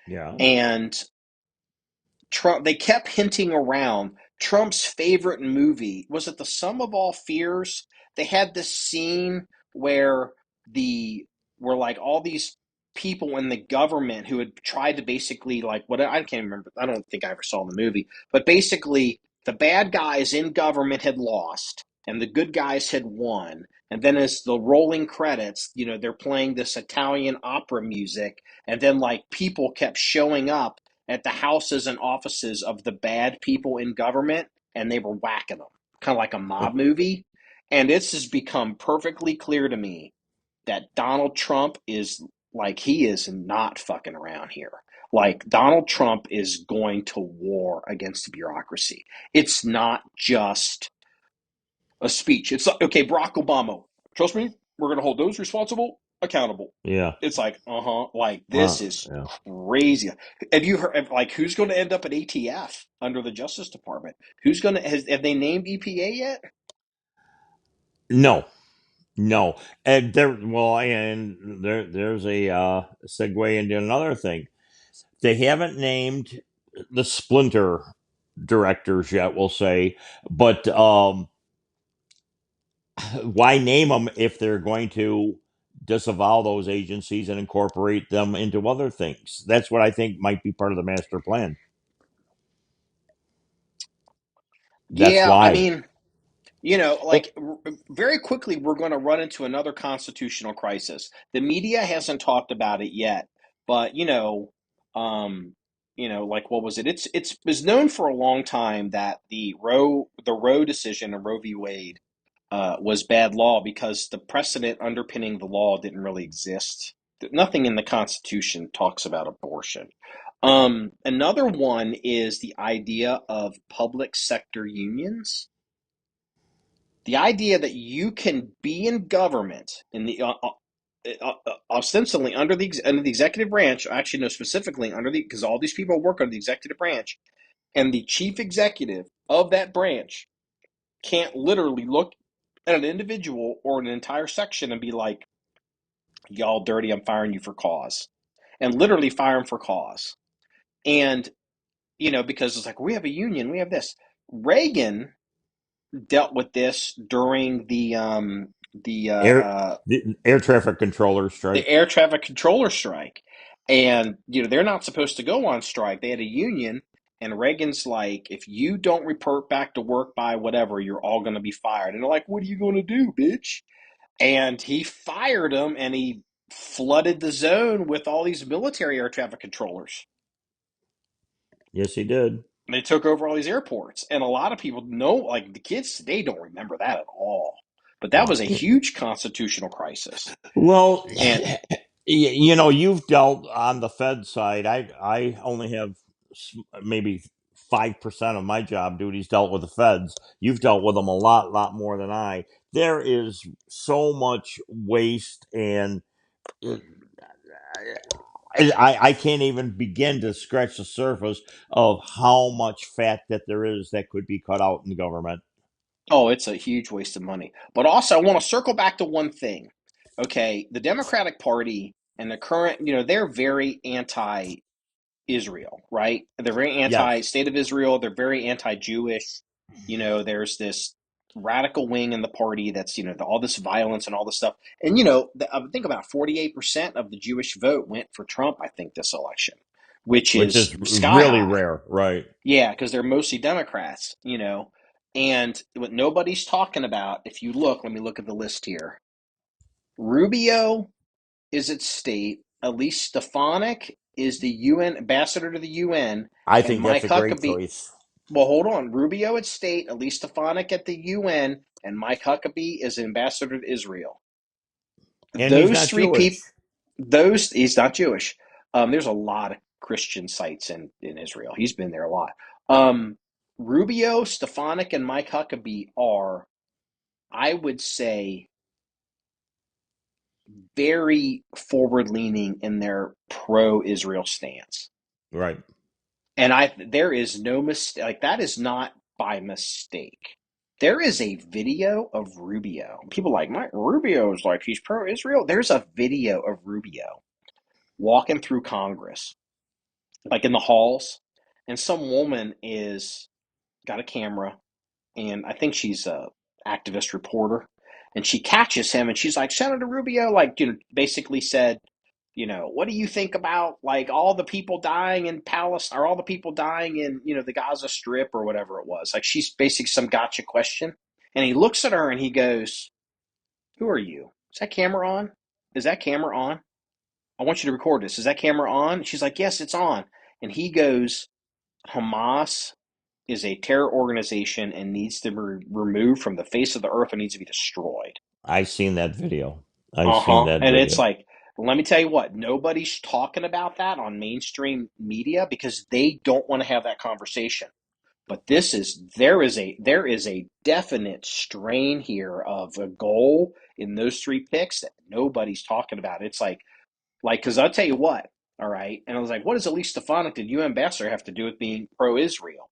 Yeah. And Trump, they kept hinting around Trump's favorite movie. Was it The Sum of All Fears? They had this scene where where like all these people in the government who had tried to basically I can't remember. I don't think I ever saw the movie, but basically the bad guys in government had lost and the good guys had won. And then as the rolling credits, they're playing this Italian opera music, and then people kept showing up at the houses and offices of the bad people in government, and they were whacking them, kind of like a mob movie. And this has become perfectly clear to me that Donald Trump is he is not fucking around here. Donald Trump is going to war against the bureaucracy. It's not just a speech. It's like, okay, Barack Obama, trust me, we're going to hold those responsible accountable. Yeah. It's this is crazy. Have you heard who's going to end up at ATF under the Justice Department? Have they named EPA yet? No. And there's a segue into another thing. They haven't named the splinter directors yet, we'll say, but why name them if they're going to disavow those agencies and incorporate them into other things? That's what I think might be part of the master plan. That's why. I mean, Oh, like very quickly, we're going to run into another constitutional crisis. The media hasn't talked about it yet, but like what was it? It's was known for a long time that the Roe decision and Roe v. Wade was bad law because the precedent underpinning the law didn't really exist. Nothing in the Constitution talks about abortion. Another one is the idea of public sector unions. The idea that you can be in government in the ostensibly under the executive branch, actually no, specifically under the, because all these people work under the executive branch, and the chief executive of that branch can't literally look at an individual or an entire section and be like, "Y'all dirty, I'm firing you for cause," and literally fire them for cause. And because it's like we have a union, we have this. Reagan dealt with this during the air the air traffic controller the strike. air traffic controller strike, and they're not supposed to go on strike. They had a union, and Reagan's like, if you don't report back to work by whatever, you're all going to be fired. And they're like, what are you going to do, bitch? And he fired them, and he flooded the zone with all these military air traffic controllers. Yes, he did. They took over all these airports, and a lot of people know, like the kids today, don't remember that at all. But that No. was a huge constitutional crisis. Well, And you've dealt on the Fed side. I only have maybe 5% of my job duties dealt with the Feds. You've dealt with them a lot more than I. There is so much waste, and I can't even begin to scratch the surface of how much fat that there is that could be cut out in the government. oh, it's a huge waste of money. But also, I want to circle back to one thing. Okay, the Democratic Party and the current, they're very anti-Israel, right? They're very Yes, anti-state of Israel. They're very anti-Jewish. There's this radical wing in the party that's, all this violence and all this stuff. And, I think about 48% of the Jewish vote went for Trump, I think, this election, which which is is sky really high. rare, right? Yeah, because they're mostly Democrats. And what nobody's talking about, if you look, let me look at the list here. Rubio is at state. Elise Stefanik is the UN ambassador to the UN, I and think that's Mike a great Huckabee. choice. Well, hold on. Rubio at state, Elise Stefanik at the UN, and Mike Huckabee is ambassador to Israel. And he's Those not three people. Jewish. He's not Jewish. There's a lot of Christian sites in Israel. He's been there a lot. Rubio, Stefanik, and Mike Huckabee are, I would say, very forward-leaning in their pro-Israel stance. Right. And there is no mistake. Like, that is not by mistake. There is a video of Rubio. People like, Rubio is like, he's pro-Israel. There's a video of Rubio walking through Congress, like in the halls, and some woman is got a camera, and I think she's a activist reporter, and she catches him, and she's like, Senator Rubio, like, basically said, what do you think about like all the people dying in Palestine, or all the people dying in, the Gaza Strip, or whatever it was? Like, she's basically some gotcha question, and he looks at her and he goes, "Who are you? Is that camera on? Is that camera on? I want you to record this. Is that camera on?" She's like, "Yes, it's on." And he goes, "Hamas is a terror organization and needs to be removed from the face of the earth and needs to be destroyed." I've seen that video. I've seen Uh-huh. that And it's video. like, let me tell you what, nobody's talking about that on mainstream media because they don't want to have that conversation. But there is a definite strain here of a goal in those three picks that nobody's talking about. It's like, because I'll tell you what, all right. And I was like, what does Elise Stefanik, the UN ambassador, have to do with being pro-Israel?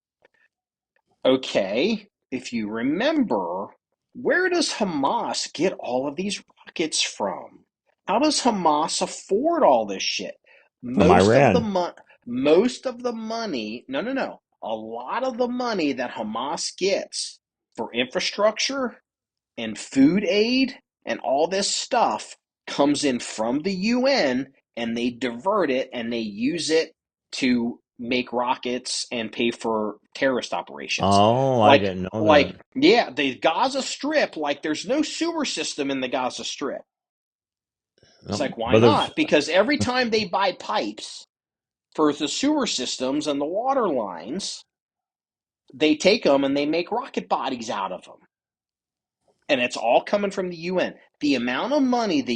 Okay, if you remember, where does Hamas get all of these rockets from? How does Hamas afford all this shit? From Most of the Iran. mo- most of the money, no, no, no. A lot of the money that Hamas gets for infrastructure and food aid and all this stuff comes in from the UN, and they divert it and they use it to make rockets and pay for terrorist operations. Oh, I didn't know that. Yeah, the Gaza Strip, like there's no sewer system in the Gaza Strip. It's like, why But there's not? Because every time they buy pipes for the sewer systems and the water lines, they take them and they make rocket bodies out of them. And it's all coming from the UN. The amount of money the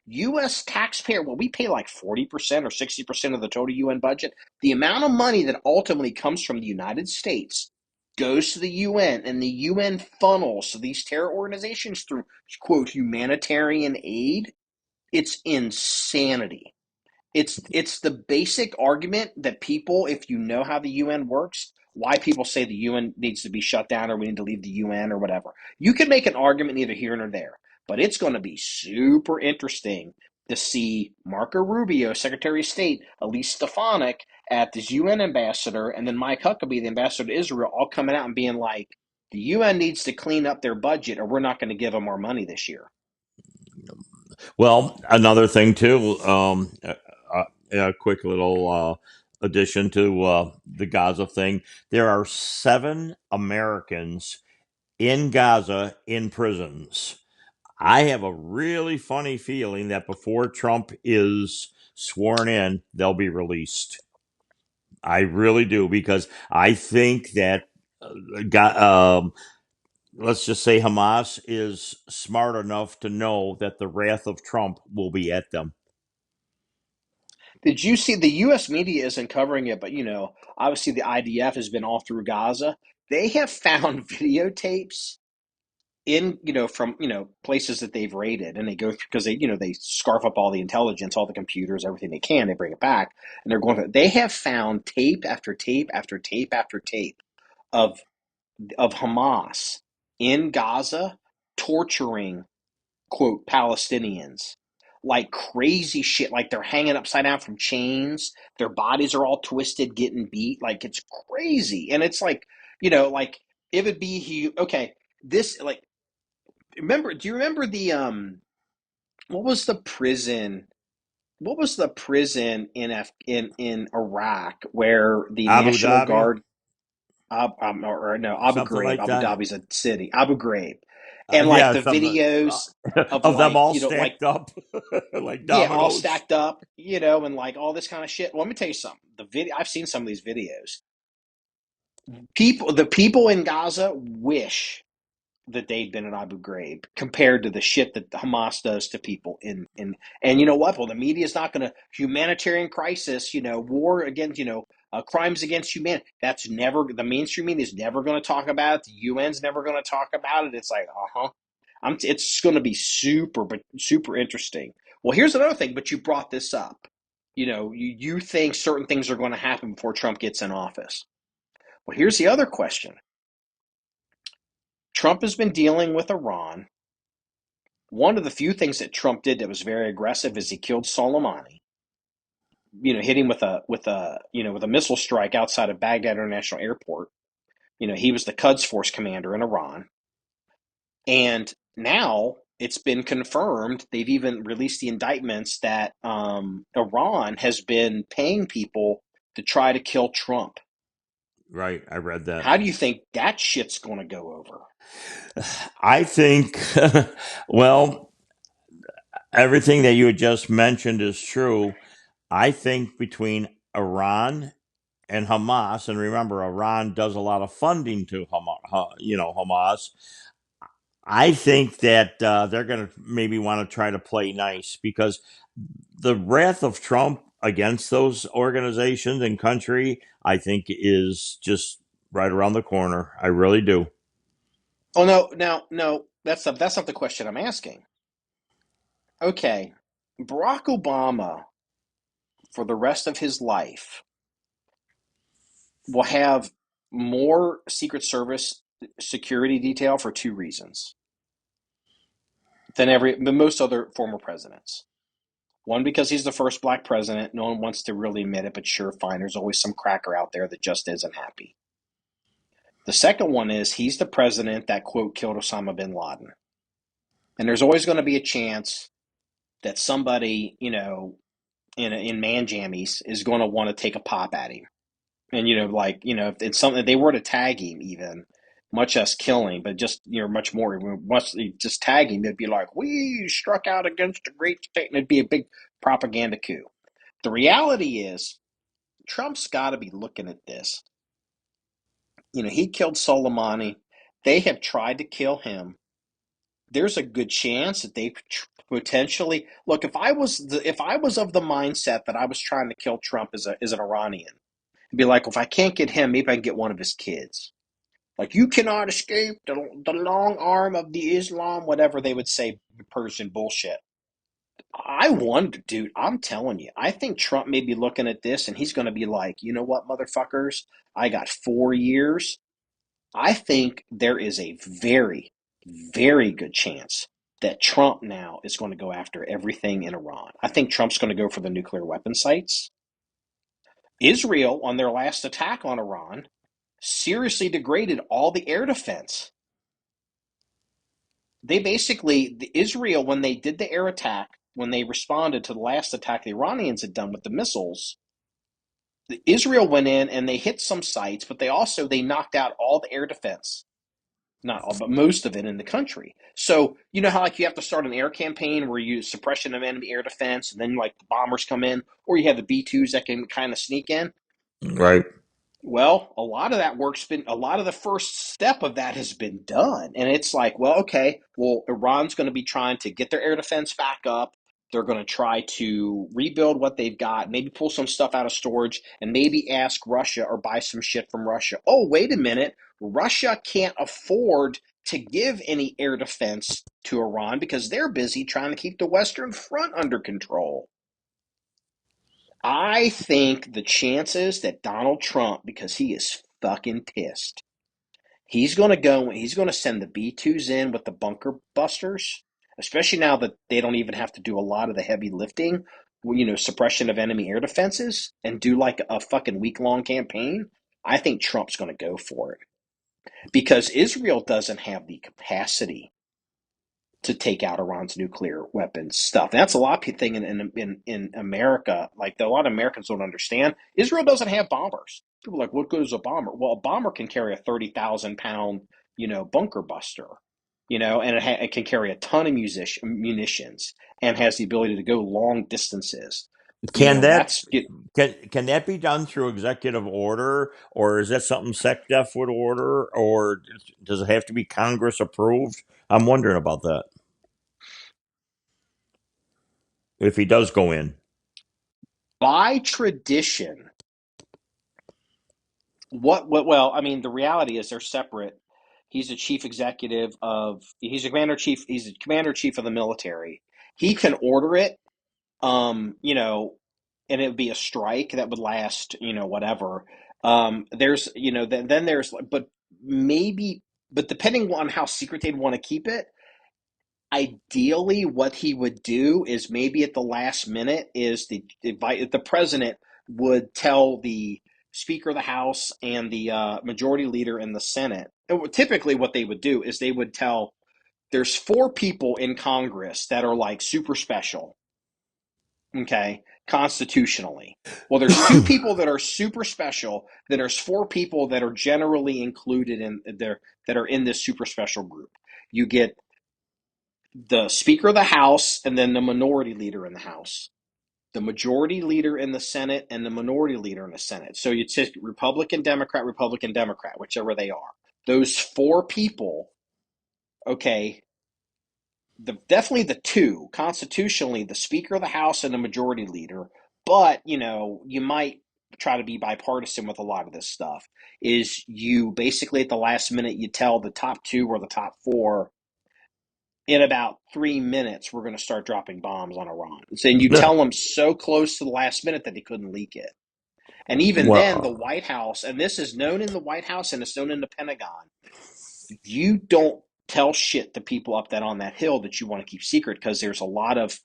U.S. taxpayer, well, we pay like 40% or 60% of the total UN budget. The amount of money that ultimately comes from the United States goes to the UN, and the UN funnels these terror organizations through, quote, humanitarian aid. It's insanity. It's the basic argument that people, if you know how the UN works, why people say the UN needs to be shut down or we need to leave the UN or whatever. You can make an argument neither here nor there, but it's going to be super interesting to see Marco Rubio, Secretary of State, Elise Stefanik at this UN ambassador, and then Mike Huckabee, the ambassador to Israel, all coming out and being like, the UN needs to clean up their budget or we're not going to give them our money this year. Well, another thing too. A quick little addition to the Gaza thing. There are 7 Americans in Gaza in prisons. I have a really funny feeling that before Trump is sworn in, they'll be released. I really do, because I think that let's just say Hamas is smart enough to know that the wrath of Trump will be at them. Did you see the U.S. media isn't covering it, but obviously the IDF has been all through Gaza. They have found videotapes in from places that they've raided, and they go through because they scarf up all the intelligence, all the computers, everything they can. They bring it back, and they're going through. They have found tape after tape after tape after tape of Hamas in Gaza torturing, quote, Palestinians like crazy shit. Like they're hanging upside down from chains. Their bodies are all twisted, getting beat. Like it's crazy. And it's like, like it would be this like do you remember the what was the prison? What was the prison in Iraq where the Abu National Dhabi, Guard Abu something Ghraib. like Abu that. Dhabi's a city. Abu Ghraib. And like Yeah, the something videos of of them like, all like stacked up like yeah, all dominoes. stacked up, and like all this kind of shit. Well, let me tell you something. I've seen some of these videos. The people in Gaza wish that they'd been in Abu Ghraib compared to the shit that Hamas does to people and you know what? Well, the media is not going to humanitarian crisis, war against, crimes against humanity. That's never the mainstream media is never going to talk about it. The UN's never going to talk about it. It's like, it's going to be super interesting. Well, here's another thing, but you brought this up. You think certain things are going to happen before Trump gets in office. Well, here's the other question. Trump has been dealing with Iran. One of the few things that Trump did that was very aggressive is he killed Soleimani. Hit him with a missile strike outside of Baghdad International Airport. He was the Quds Force commander in Iran. And now it's been confirmed, they've even released the indictments that Iran has been paying people to try to kill Trump. Right, I read that. How do you think that shit's going to go over? I think, well, everything that you had just mentioned is true. I think between Iran and Hamas, and remember, Iran does a lot of funding to Hamas. I think that they're going to maybe want to try to play nice, because the wrath of Trump against those organizations and country, I think, is just right around the corner. I really do. Oh no, that's not the question I'm asking. Okay, Barack Obama, for the rest of his life, will have more Secret Service security detail for 2 reasons than most other former presidents. One, because he's the first black president. No one wants to really admit it, but sure, fine. There's always some cracker out there that just isn't happy. The second one is he's the president that, quote, killed Osama bin Laden. And there's always going to be a chance that somebody, in man jammies is going to want to take a pop at him. And, like, if it's something they were to tag him, even much less killing, but just, much more, just tag him, they'd be like, we struck out against a great state, and it'd be a big propaganda coup. The reality is, Trump's got to be looking at this. He killed Soleimani. They have tried to kill him. There's a good chance that they potentially look. If I was of the mindset that I was trying to kill Trump as an Iranian, it'd be like, if I can't get him, maybe I can get one of his kids. Like, you cannot escape the long arm of the Islam, whatever they would say, Persian bullshit. I wonder, dude, I'm telling you, I think Trump may be looking at this and he's going to be like, you know what, motherfuckers? I got 4 years. I think there is a very, very good chance that Trump now is going to go after everything in Iran. I think Trump's going to go for the nuclear weapon sites. Israel, on their last attack on Iran, seriously degraded all the air defense. They basically, Israel, when they did the air attack, when they responded to the last attack the Iranians had done with the missiles, Israel went in and they hit some sites, but they knocked out all the air defense. Not all, but most of it in the country. So, you know how like you have to start an air campaign where you suppression of enemy air defense, and then like the bombers come in, or you have the B-2s that can kind of sneak in? Right. Well, a lot of that a lot of the first step of that has been done. And it's like, well, okay, well, Iran's going to be trying to get their air defense back up. They're going to try to rebuild what they've got, maybe pull some stuff out of storage, and maybe ask Russia or buy some shit from Russia. Oh, wait a minute. Russia can't afford to give any air defense to Iran because they're busy trying to keep the Western Front under control. I think the chances that Donald Trump, because he is fucking pissed, he's going to send the B-2s in with the bunker busters, especially now that they don't even have to do a lot of the heavy lifting, suppression of enemy air defenses, and do like a fucking week-long campaign. I think Trump's going to go for it because Israel doesn't have the capacity to take out Iran's nuclear weapons stuff. That's a lot of thing in America. Like a lot of Americans don't understand. Israel doesn't have bombers. People are like, what good is a bomber? Well, a bomber can carry a 30,000 pound, bunker buster, and it can carry a ton of munitions and has the ability to go long distances. Can that be done through executive order, or is that something SECDEF would order, or does it have to be Congress approved? I'm wondering about that. If he does go in. By tradition, well, I mean, the reality is they're separate. He's a chief executive he's a commander-in-chief of the military. He can order it, and it would be a strike that would last, whatever. There's, then there's, but depending on how secret they'd want to keep it, ideally what he would do is maybe at the last minute is the president would tell the Speaker of the House and the Majority Leader in the Senate. Typically what they would do is they would tell, there's 4 people in Congress that are like super special, okay, constitutionally. Well, there's 2 people that are super special, then there's 4 people that are generally included that are in this super special group. You get the Speaker of the House and then the Minority Leader in the House, the Majority Leader in the Senate, and the Minority Leader in the Senate. So you'd say Republican, Democrat, whichever they are. Those 4 people, okay, definitely the 2, constitutionally, the Speaker of the House and the Majority Leader, but, you might try to be bipartisan with a lot of this stuff, is you basically at the last minute, you tell the top 2 or the top 4, in about 3 minutes, we're going to start dropping bombs on Iran. And you tell them so close to the last minute that they couldn't leak it. And even then, the White House, and this is known in the White House and it's known in the Pentagon, you don't tell shit to people up on that hill that you want to keep secret, because there's a lot of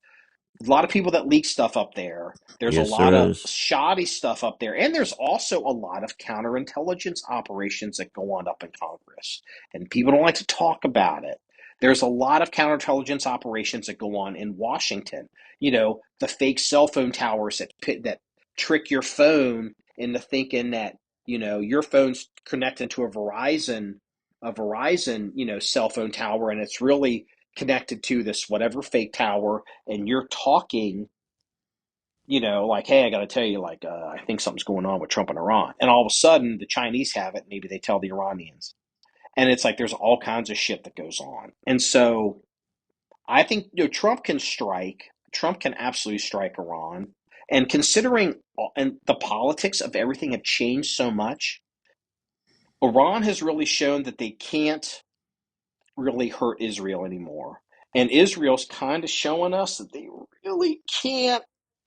people that leak stuff up there. There's a lot of shoddy stuff up there. And there's also a lot of counterintelligence operations that go on up in Congress. And people don't like to talk about it. There's a lot of counterintelligence operations that go on in Washington. The fake cell phone towers that trick your phone into thinking that your phone's connected to a Verizon, cell phone tower, and it's really connected to this whatever fake tower, and you're talking, like, hey, I got to tell you, like, I think something's going on with Trump and Iran. And all of a sudden, the Chinese have it. Maybe they tell the Iranians. And it's like there's all kinds of shit that goes on. And so I think, Trump can strike. Trump can absolutely strike Iran. And considering and the politics of everything have changed so much, Iran has really shown that they can't really hurt Israel anymore. And Israel's kind of showing us that they really can't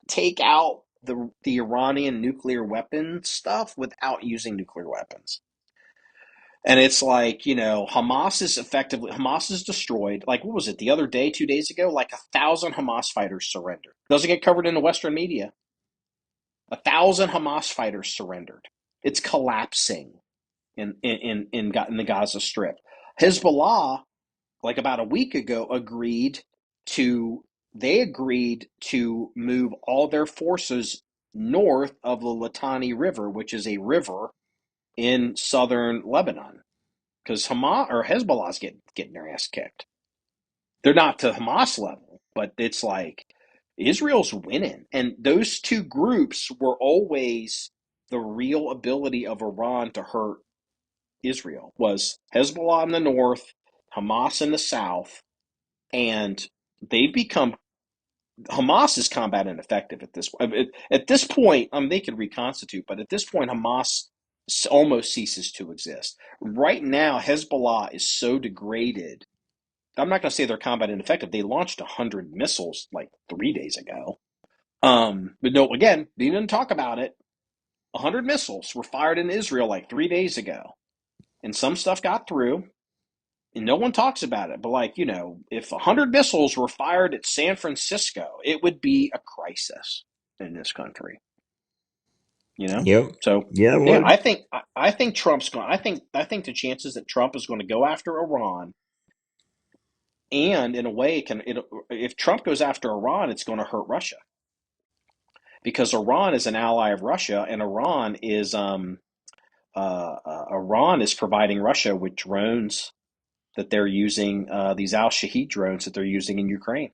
take out the Iranian nuclear weapon stuff without using nuclear weapons. And it's like, Hamas is destroyed. Like, what was it, the other day, 2 days ago? Like 1,000 Hamas fighters surrendered. Doesn't get covered in the Western media. 1,000 Hamas fighters surrendered. It's collapsing in the Gaza Strip. Hezbollah, like about a week ago, agreed to move all their forces north of the Litani River, which is a river in southern Lebanon, because Hezbollah's getting their ass kicked. They're not to Hamas level, but it's like Israel's winning. And those two groups were always the real ability of Iran to hurt Israel, was Hezbollah in the north, Hamas in the south, and they've become Hamas is combat ineffective at this point. At this point, they can reconstitute, but at this point, Hamas almost ceases to exist. Right now, Hezbollah is so degraded. I'm not going to say they're combat ineffective. They launched 100 missiles like 3 days ago. But no, again, they didn't talk about it. 100 missiles were fired in Israel like 3 days ago, and some stuff got through. And no one talks about it, but if 100 missiles were fired at San Francisco, it would be a crisis in this country. Yep. So Yeah, yeah, I think Trump's going. I think the chances that Trump is going to go after Iran, and in a way, if Trump goes after Iran, it's going to hurt Russia, because Iran is an ally of Russia, and Iran is providing Russia with drones that they're using, these Al-Shahid drones that they're using in Ukraine.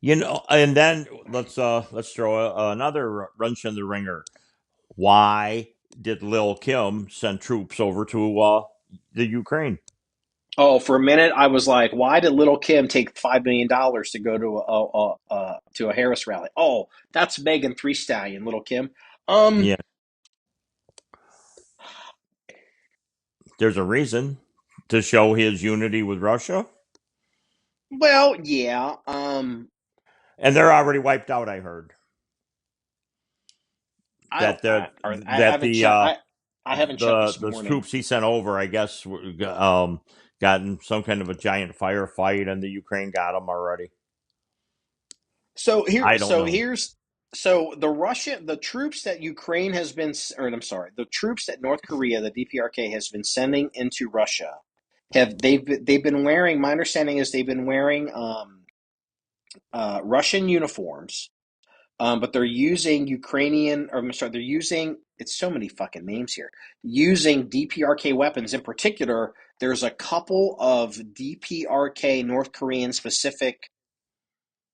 And then let's throw another wrench in the ringer. Why did Lil Kim send troops over to the Ukraine? Oh, for a minute I was like, why did Little Kim take $5 million to go to a Harris rally? Oh, that's Megan Thee Stallion, Little Kim. Yeah, there's a reason to show his unity with Russia. Well, yeah. And they're already wiped out, I heard. I haven't checked this those morning. troops he sent over, I guess, gotten some kind of a giant firefight, and the Ukraine got them already. So the troops that Ukraine has been, the troops that North Korea, the DPRK, has been sending into Russia, they've been wearing. My understanding is they've been wearing Russian uniforms, but they're using they're using, it's so many fucking names here, using DPRK weapons. In particular, there's a couple of DPRK North Korean specific,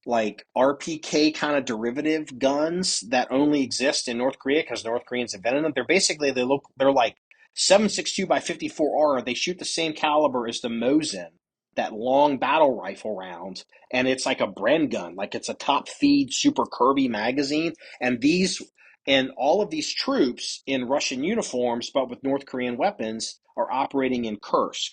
like RPK kind of derivative guns that only exist in North Korea because North Koreans invented them. They're like 7.62 by 54R. They shoot the same caliber as the Mosin, that long battle rifle round, and it's like a Bren gun, like it's a top feed Super Kirby magazine. And all of these troops in Russian uniforms, but with North Korean weapons, are operating in Kursk.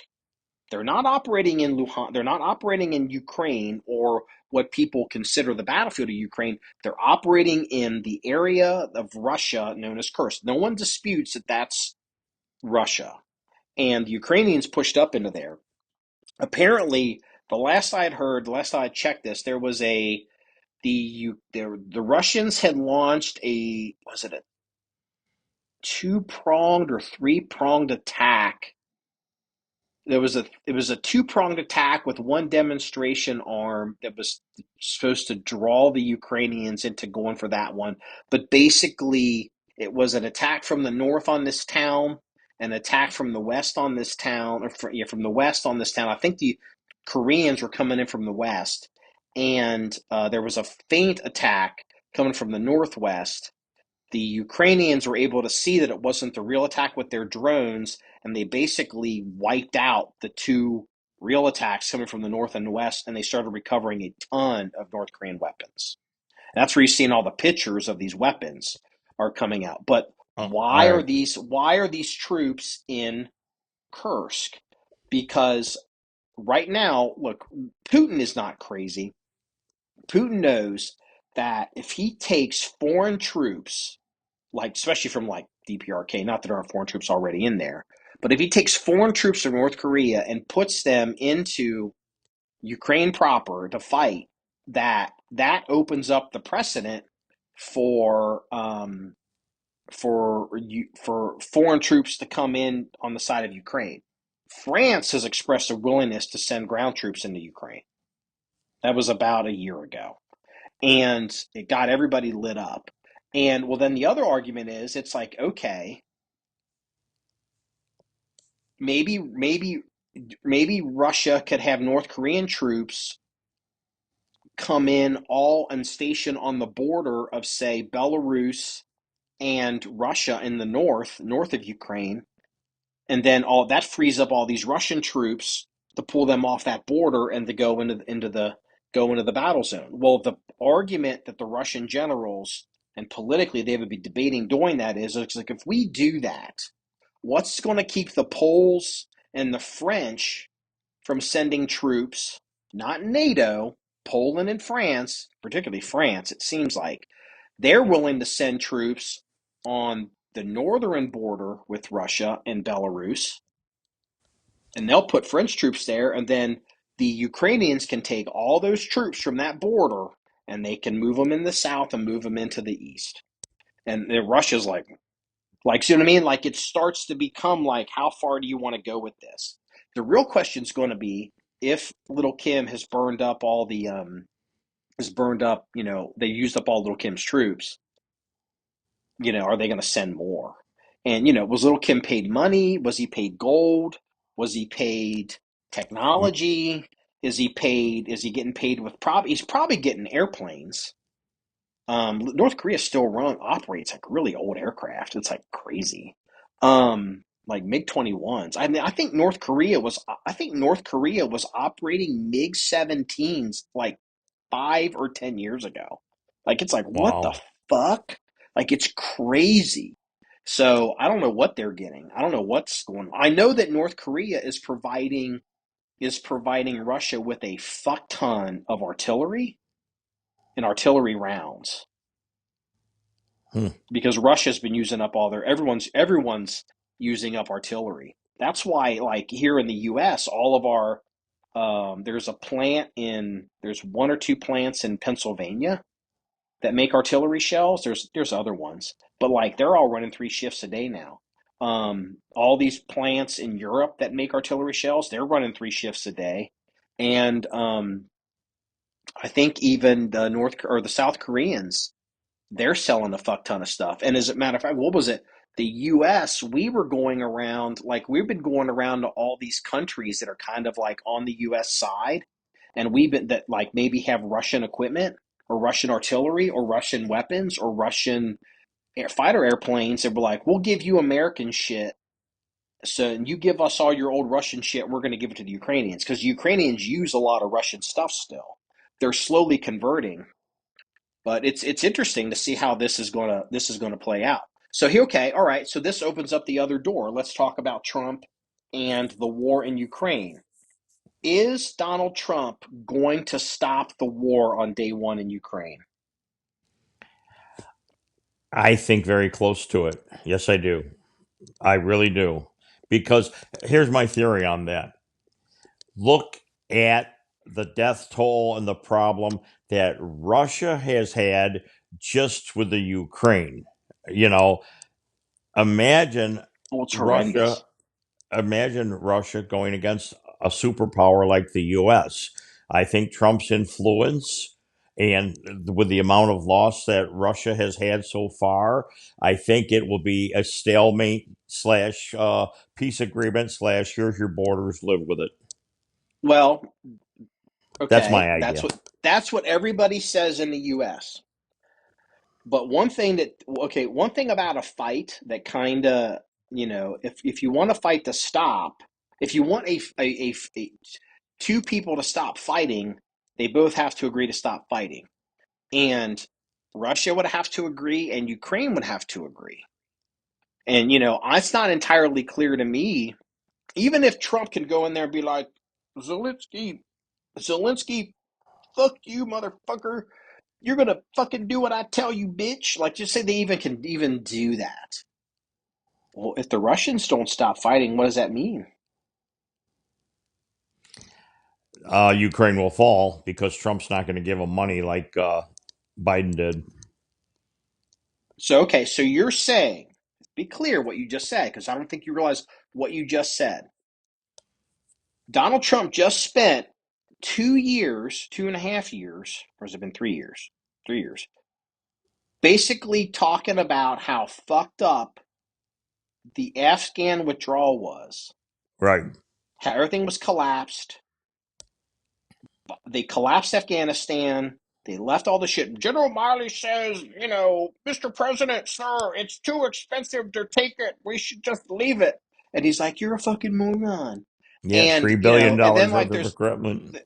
They're not operating in Luhansk. They're not operating in Ukraine, or what people consider the battlefield of Ukraine. They're operating in the area of Russia known as Kursk. No one disputes that that's Russia. And the Ukrainians pushed up into there. Apparently, the last I checked this, there was the Russians had launched a 2-pronged or 3-pronged attack. It was a 2-pronged attack with one demonstration arm that was supposed to draw the Ukrainians into going for that one. But basically, It was an attack from the north on this town, an attack from the west on this town, or from the west on this town. I think the Koreans were coming in from the west, and there was a feint attack coming from the northwest. The Ukrainians were able to see that it wasn't the real attack with their drones, and they basically wiped out the two real attacks coming from the north and the west, and they started recovering a ton of North Korean weapons. And that's where you're seeing all the pictures of these weapons are coming out. But why are these troops in Kursk? Because right now, look, Putin is not crazy. Putin knows that if he takes foreign troops, like especially from like DPRK, not that there aren't foreign troops already in there, but if he takes foreign troops from North Korea and puts them into Ukraine proper to fight, that opens up the precedent for foreign troops to come in on the side of Ukraine. France has expressed a willingness to send ground troops into Ukraine. That was about a year ago. And it got everybody lit up. And well, then the other argument is, it's like, okay, maybe Russia could have North Korean troops come in all and station on the border of, say, Belarus and Russia in the north of Ukraine, and then all that frees up all these Russian troops to pull them off that border and to go into the battle zone. Well, the argument that the Russian generals and politically they would be debating doing that is, it's like, if we do that, what's going to keep the Poles and the French from sending troops, not NATO, Poland and France, particularly France, it seems like, they're willing to send troops on the northern border with Russia and Belarus, and they'll put French troops there, and then the Ukrainians can take all those troops from that border and they can move them in the south and move them into the east. And then Russia's like, see what I mean? Like, it starts to become like, how far do you want to go with this? The real question is going to be, if Little Kim has burned up all the, they used up all Little Kim's troops, are they going to send more? And, was Little Kim paid money? Was he paid gold? Was he paid technology? Is he getting paid with he's probably getting airplanes. North Korea still operates like really old aircraft. It's like crazy. Like MiG-21s. I mean, I think North Korea was operating MiG-17s like 5 or 10 years ago. Like, it's like, what the fuck? Like, it's crazy. So I don't know what they're getting. I don't know what's going on. I know that North Korea is providing Russia with a fuck ton of artillery and artillery rounds. Because Russia's been using up all everyone's using up artillery. That's why, like, here in the US, all of our there's one or two plants in Pennsylvania that make artillery shells. There's other ones, but like, they're all running 3 shifts a day now. All these plants in Europe that make artillery shells, they're running 3 shifts a day. And I think even the South Koreans, they're selling a fuck ton of stuff. And as a matter of fact, what was it? The U.S., we've been going around to all these countries that are kind of like on the U.S. side, and maybe have Russian equipment or Russian artillery or Russian weapons or Russian fighter airplanes, and we're like, we'll give you American shit, so you give us all your old Russian shit, and we're going to give it to the Ukrainians, because the Ukrainians use a lot of Russian stuff still. They're slowly converting, but it's interesting to see how this is going to play out. So okay, all right. So this opens up the other door. Let's talk about Trump and the war in Ukraine. Is Donald Trump going to stop the war on day one in Ukraine? I think very close to it. Yes, I do. I really do. Because here's my theory on that. Look at the death toll and the problem that Russia has had just with the Ukraine. Imagine Russia going against a superpower like the U.S. I think Trump's influence And with the amount of loss that Russia has had so far, I think it will be a stalemate slash peace agreement slash here's your borders, live with it. Well, That's my okay, idea. that's what everybody says in the U.S. But one thing about a fight that kind of, if you want a fight to stop, if you want a two people to stop fighting, they both have to agree to stop fighting. And Russia would have to agree, and Ukraine would have to agree. And, it's not entirely clear to me, even if Trump can go in there and be like, Zelensky, fuck you, motherfucker. You're going to fucking do what I tell you, bitch. Like, just say they can even do that. Well, if the Russians don't stop fighting, what does that mean? Ukraine will fall because Trump's not going to give them money like Biden did. So you're saying, be clear what you just said, because I don't think you realize what you just said. Donald Trump just spent 2.5 years, or has it been 3 years? 3 years. Basically talking about how fucked up the Afghan withdrawal was. Right. How everything was collapsed. They collapsed Afghanistan. They left all the shit. General Miley says, Mr. President, sir, it's too expensive to take it. We should just leave it. And he's like, you're a fucking moron. Yeah, And, $3 billion and then worth of equipment.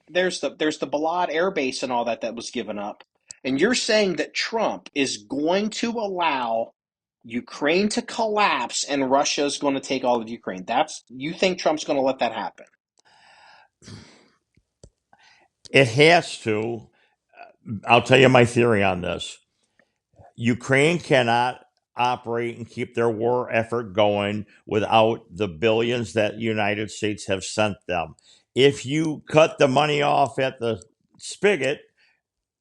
there's the Balad Air Base and all that was given up. And you're saying that Trump is going to allow Ukraine to collapse and Russia's going to take all of Ukraine. You think Trump's going to let that happen? It has to. I'll tell you my theory on this. Ukraine cannot operate and keep their war effort going without the billions that the United States have sent them. If you cut the money off at the spigot,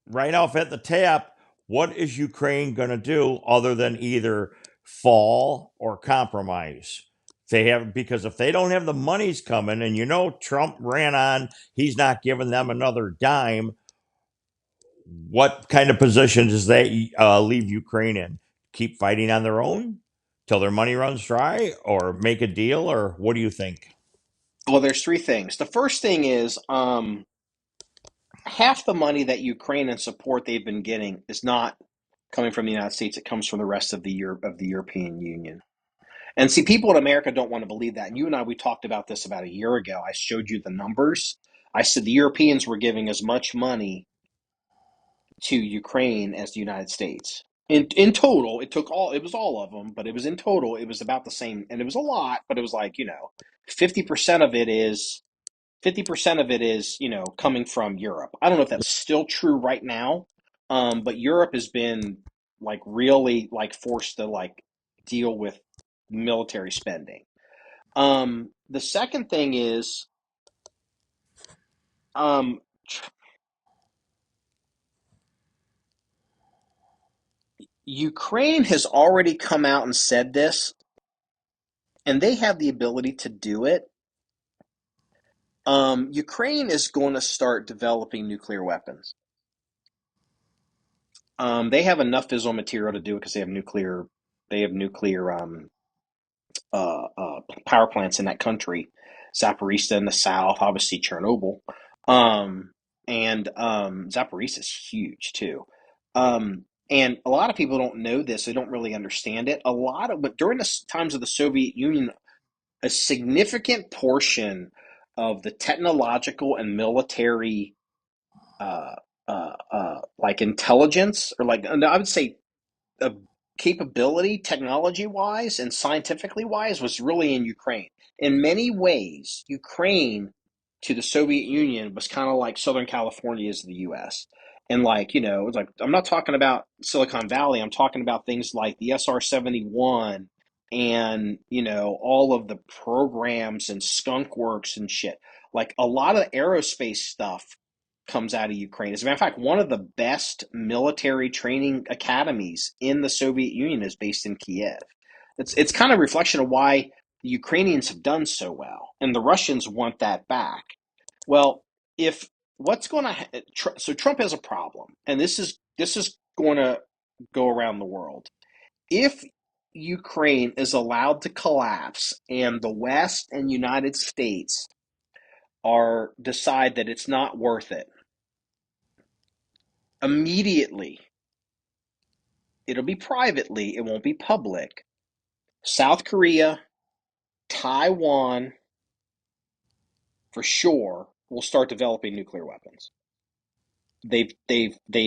right off at the tap, what is Ukraine going to do other than either fall or compromise? Because if they don't have the monies coming, and Trump ran on, he's not giving them another dime. What kind of position does that leave Ukraine in? Keep fighting on their own till their money runs dry, or make a deal, or what do you think? Well, there's three things. The first thing is half the money that Ukraine and support they've been getting is not coming from the United States. It comes from the rest of the European Union. And see, people in America don't want to believe that. And you and I, we talked about this about a year ago. I showed you the numbers. I said the Europeans were giving as much money to Ukraine as the United States. In total, it was all of them, but it was in total, it was about the same. And it was a lot, but it was like, 50% of it is 50% of it is, coming from Europe. I don't know if that's still true right now, but Europe has been like really like forced to like deal with military spending. The second thing is, Ukraine has already come out and said this, and they have the ability to do it. Ukraine is going to start developing nuclear weapons. They have enough fissile material to do it because they have nuclear power plants in that country. Zaporizhzhia in the south, obviously Chernobyl, and Zaporizhzhia is huge too. And a lot of people don't know this; they don't really understand it. But during the times of the Soviet Union, a significant portion of the technological and military, like intelligence, or like I would say, capability, technology-wise and scientifically-wise, was really in Ukraine. In many ways, Ukraine to the Soviet Union was kind of like Southern California is the U.S. And it's like, I'm not talking about Silicon Valley. I'm talking about things like the SR-71 and, all of the programs and skunk works and shit. Like a lot of aerospace stuff comes out of Ukraine. As a matter of fact, one of the best military training academies in the Soviet Union is based in Kiev. It's kind of a reflection of why the Ukrainians have done so well, and the Russians want that back. Well, if what's going to so Trump has a problem, and this is going to go around the world. If Ukraine is allowed to collapse and the West and United States decide that it's not worth it, immediately, it'll be privately, it won't be public, South Korea, Taiwan, for sure, will start developing nuclear weapons. They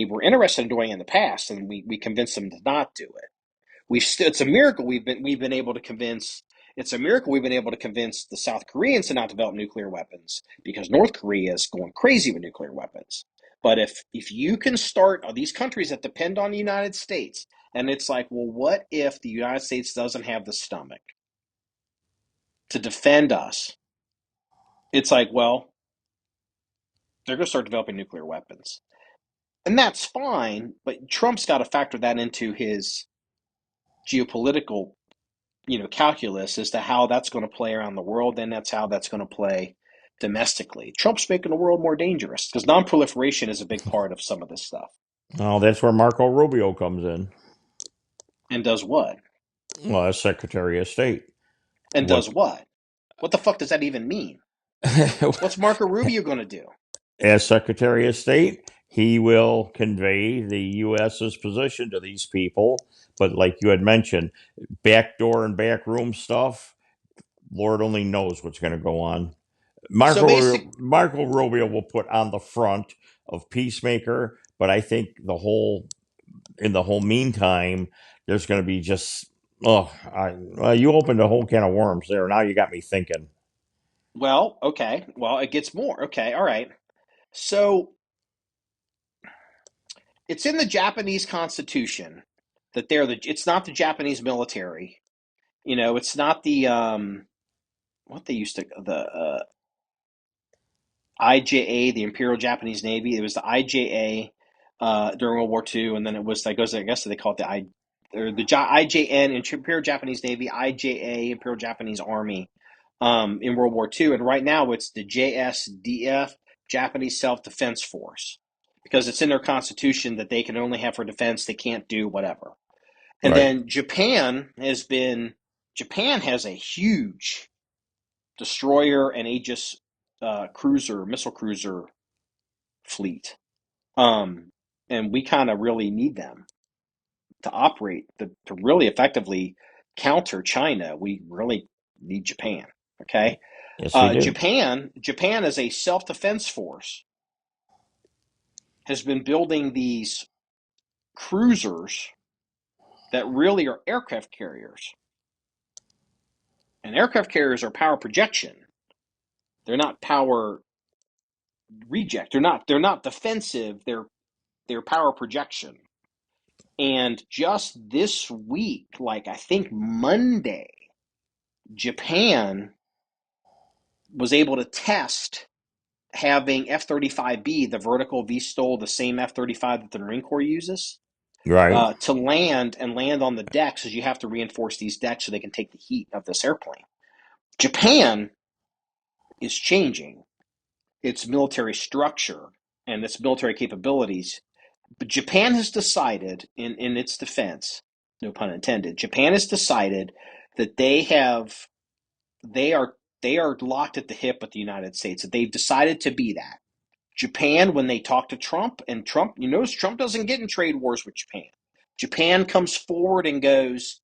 were interested in doing it in the past, and we convinced them to not do it. It's a miracle we've been able to convince. It's a miracle we've been able to convince the South Koreans to not develop nuclear weapons, because North Korea is going crazy with nuclear weapons. But if you can start these countries that depend on the United States, and it's like, well, what if the United States doesn't have the stomach to defend us? It's like, well, they're going to start developing nuclear weapons. And that's fine, but Trump's got to factor that into his geopolitical, calculus as to how that's going to play around the world, and that's how that's going to play domestically. Trump's making the world more dangerous because non-proliferation is a big part of some of this stuff. Oh, that's where Marco Rubio comes in. And does what? Well, as Secretary of State. And does what? What the fuck does that even mean? What's Marco Rubio going to do? As Secretary of State, he will convey the U.S.'s position to these people. But like you had mentioned, backdoor and backroom stuff, Lord only knows what's going to go on. Marco Rubio will put on the front of peacemaker, but I think in the whole meantime, there's going to be just, you opened a whole can of worms there. Now you got me thinking. Well, okay. Well, it gets more. Okay, all right. So it's in the Japanese Constitution that it's not the Japanese military. It's not the what they used to the IJA, the Imperial Japanese Navy. It was the IJA during World War II, and then it was I guess they call it the IJN, Imperial Japanese Navy, IJA, Imperial Japanese Army, in World War II, and right now it's the JSDF, Japanese Self-Defense Force, because it's in their constitution that they can only have for defense, they can't do whatever. And then Japan has a huge destroyer and Aegis missile cruiser fleet. And we kind of really need them to operate, to really effectively counter China. We really need Japan. Okay. Yes, we do. Japan as a self-defense force has been building these cruisers that really are aircraft carriers. And aircraft carriers are power projection. They're not power reject. They're not defensive. They're power projection. And just this week, like I think Monday, Japan was able to test having F-35B, the vertical VSTOL, the same F-35 that the Marine Corps uses, to land on the decks, because you have to reinforce these decks so they can take the heat of this airplane. Japan is changing its military structure and its military capabilities. But Japan has decided, in its defense, no pun intended, Japan has decided that they are locked at the hip with the United States. That they've decided to be that. Japan, when they talk to Trump, and Trump, Trump doesn't get in trade wars with Japan. Japan comes forward and goes,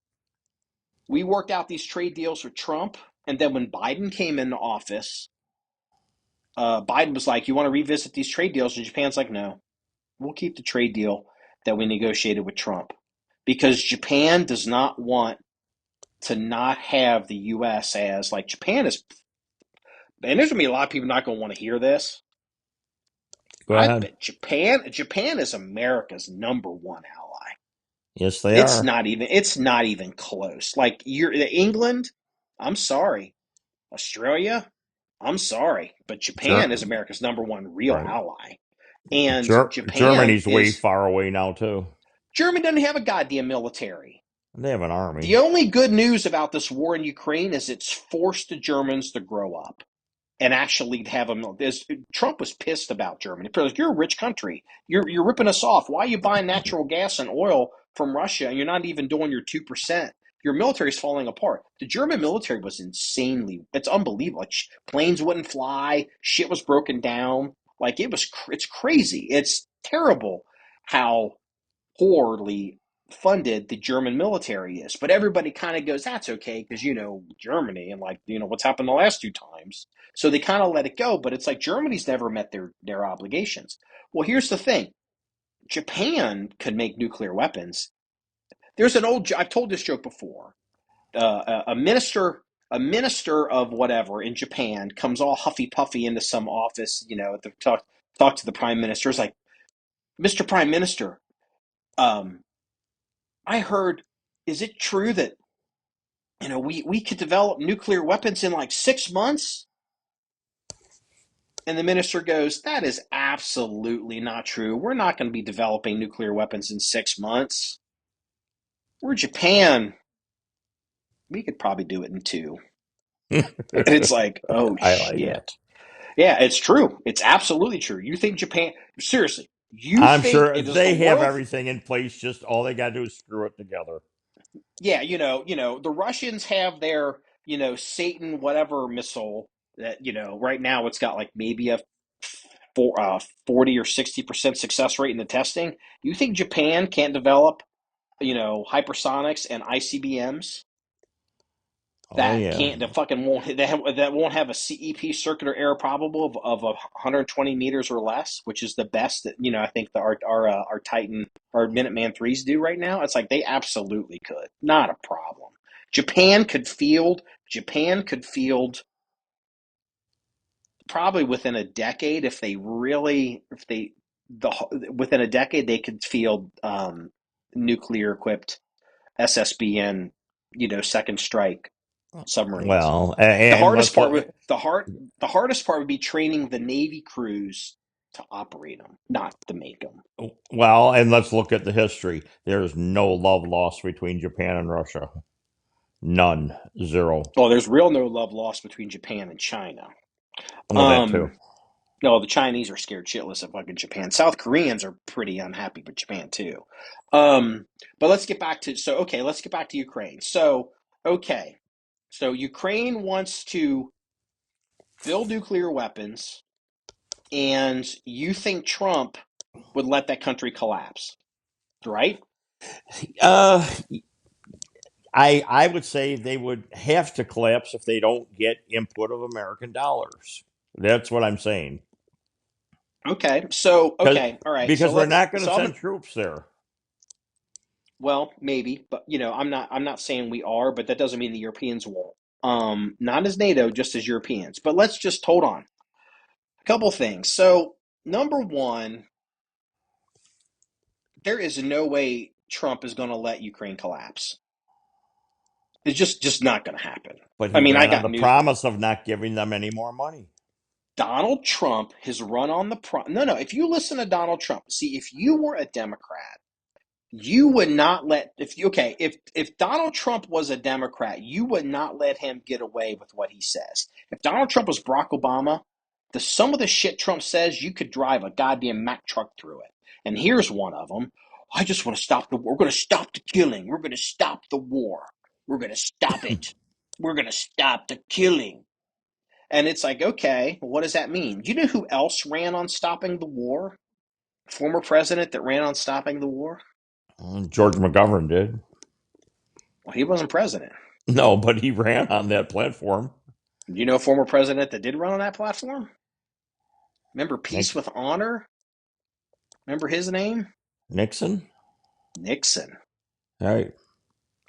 we worked out these trade deals with Trump, and then when Biden came into office, Biden was like, you want to revisit these trade deals? And Japan's like, no, we'll keep the trade deal that we negotiated with Trump. Because Japan does not want to not have the U.S. as, like, Japan is, and there's going to be a lot of people not going to want to hear this. Go ahead. I bet Japan is America's number one ally. Yes, they are. It's not even close. Like, England, I'm sorry. Australia, I'm sorry. But Japan is America's number one real ally. And Germany's way far away now, too. Germany doesn't have a goddamn military. They have an army. The only good news about this war in Ukraine is it's forced the Germans to grow up. and actually have them. Trump was pissed about Germany. Like, you're a rich country. You're ripping us off. Why are you buying natural gas and oil from Russia and you're not even doing your 2%? Your military is falling apart. The German military was it's unbelievable. Like, planes wouldn't fly. Shit was broken down. Like, it's crazy. It's terrible how poorly funded the German military is. But everybody kind of goes, that's okay, because, Germany and, like, what's happened the last 2 times. So they kind of let it go. But it's like Germany's never met their obligations. Well, here's the thing. Japan could make nuclear weapons. There's I've told this joke before. A minister of whatever in Japan comes all huffy puffy into some office, talk to the prime minister. It's like, Mr. Prime Minister, I heard, is it true that, we could develop nuclear weapons in like 6 months? And the minister goes, that is absolutely not true. We're not going to be developing nuclear weapons in 6 months. We're Japan. We could probably do it in 2. And it's like, oh, I like shit. it. Yeah, it's true. It's absolutely true. You think Japan, seriously, I'm think sure it is they the have world? everything in place. Just all they got to do is screw it together. Yeah, the Russians have their, Satan whatever missile that, right now it's got like maybe a 40 or 60% success rate in the testing. You think Japan can't develop, hypersonics and ICBMs Oh yeah. that won't have a CEP, circular error probable of 120 meters or less, which is the best that I think our Titan, our Minuteman threes do right now. It's like they absolutely could, not a problem. Japan could field probably within a decade within a decade they could field nuclear equipped SSBN, second strike submarines. Well, The and hardest part would be training the Navy crews to operate them, not to make them. well, and let's look at the history. There's no love lost between Japan and Russia. None. Zero. Oh, there's real no love lost between Japan and China. Well, that too. No, the Chinese are scared shitless of fucking Japan. South Koreans are pretty unhappy with Japan too. But let's get back to Ukraine. So Ukraine wants to build nuclear weapons, and you think Trump would let that country collapse, right? I would say they would have to collapse if they don't get input of American dollars. That's what I'm saying. Okay. So, okay. All right. Because so we're not going to send troops there. Well, maybe, but I'm not saying we are, but that doesn't mean the Europeans won't. Not as NATO, just as Europeans. But let's just hold on. A couple things. So, number one, there is no way Trump is going to let Ukraine collapse. It's just not going to happen. But he ran on the promise of not giving them any more money. Donald Trump has run on the No. If you listen to Donald Trump, see, if you were a Democrat, you would not let if Donald Trump was a Democrat, you would not let him get away with what he says. If Donald Trump was Barack Obama, some of the shit Trump says, you could drive a goddamn Mack truck through it. And here's one of them. I just want to stop the war. We're going to stop the killing. We're going to stop the war. We're going to stop it. We're going to stop the killing. And it's like, okay, what does that mean? Do you know who else ran on stopping the war? Former president that ran on stopping the war? George McGovern did. Well, he wasn't president. No, but he ran on that platform. Do you know a former president that did run on that platform? Remember Peace with Honor? Remember his name? Nixon. Right.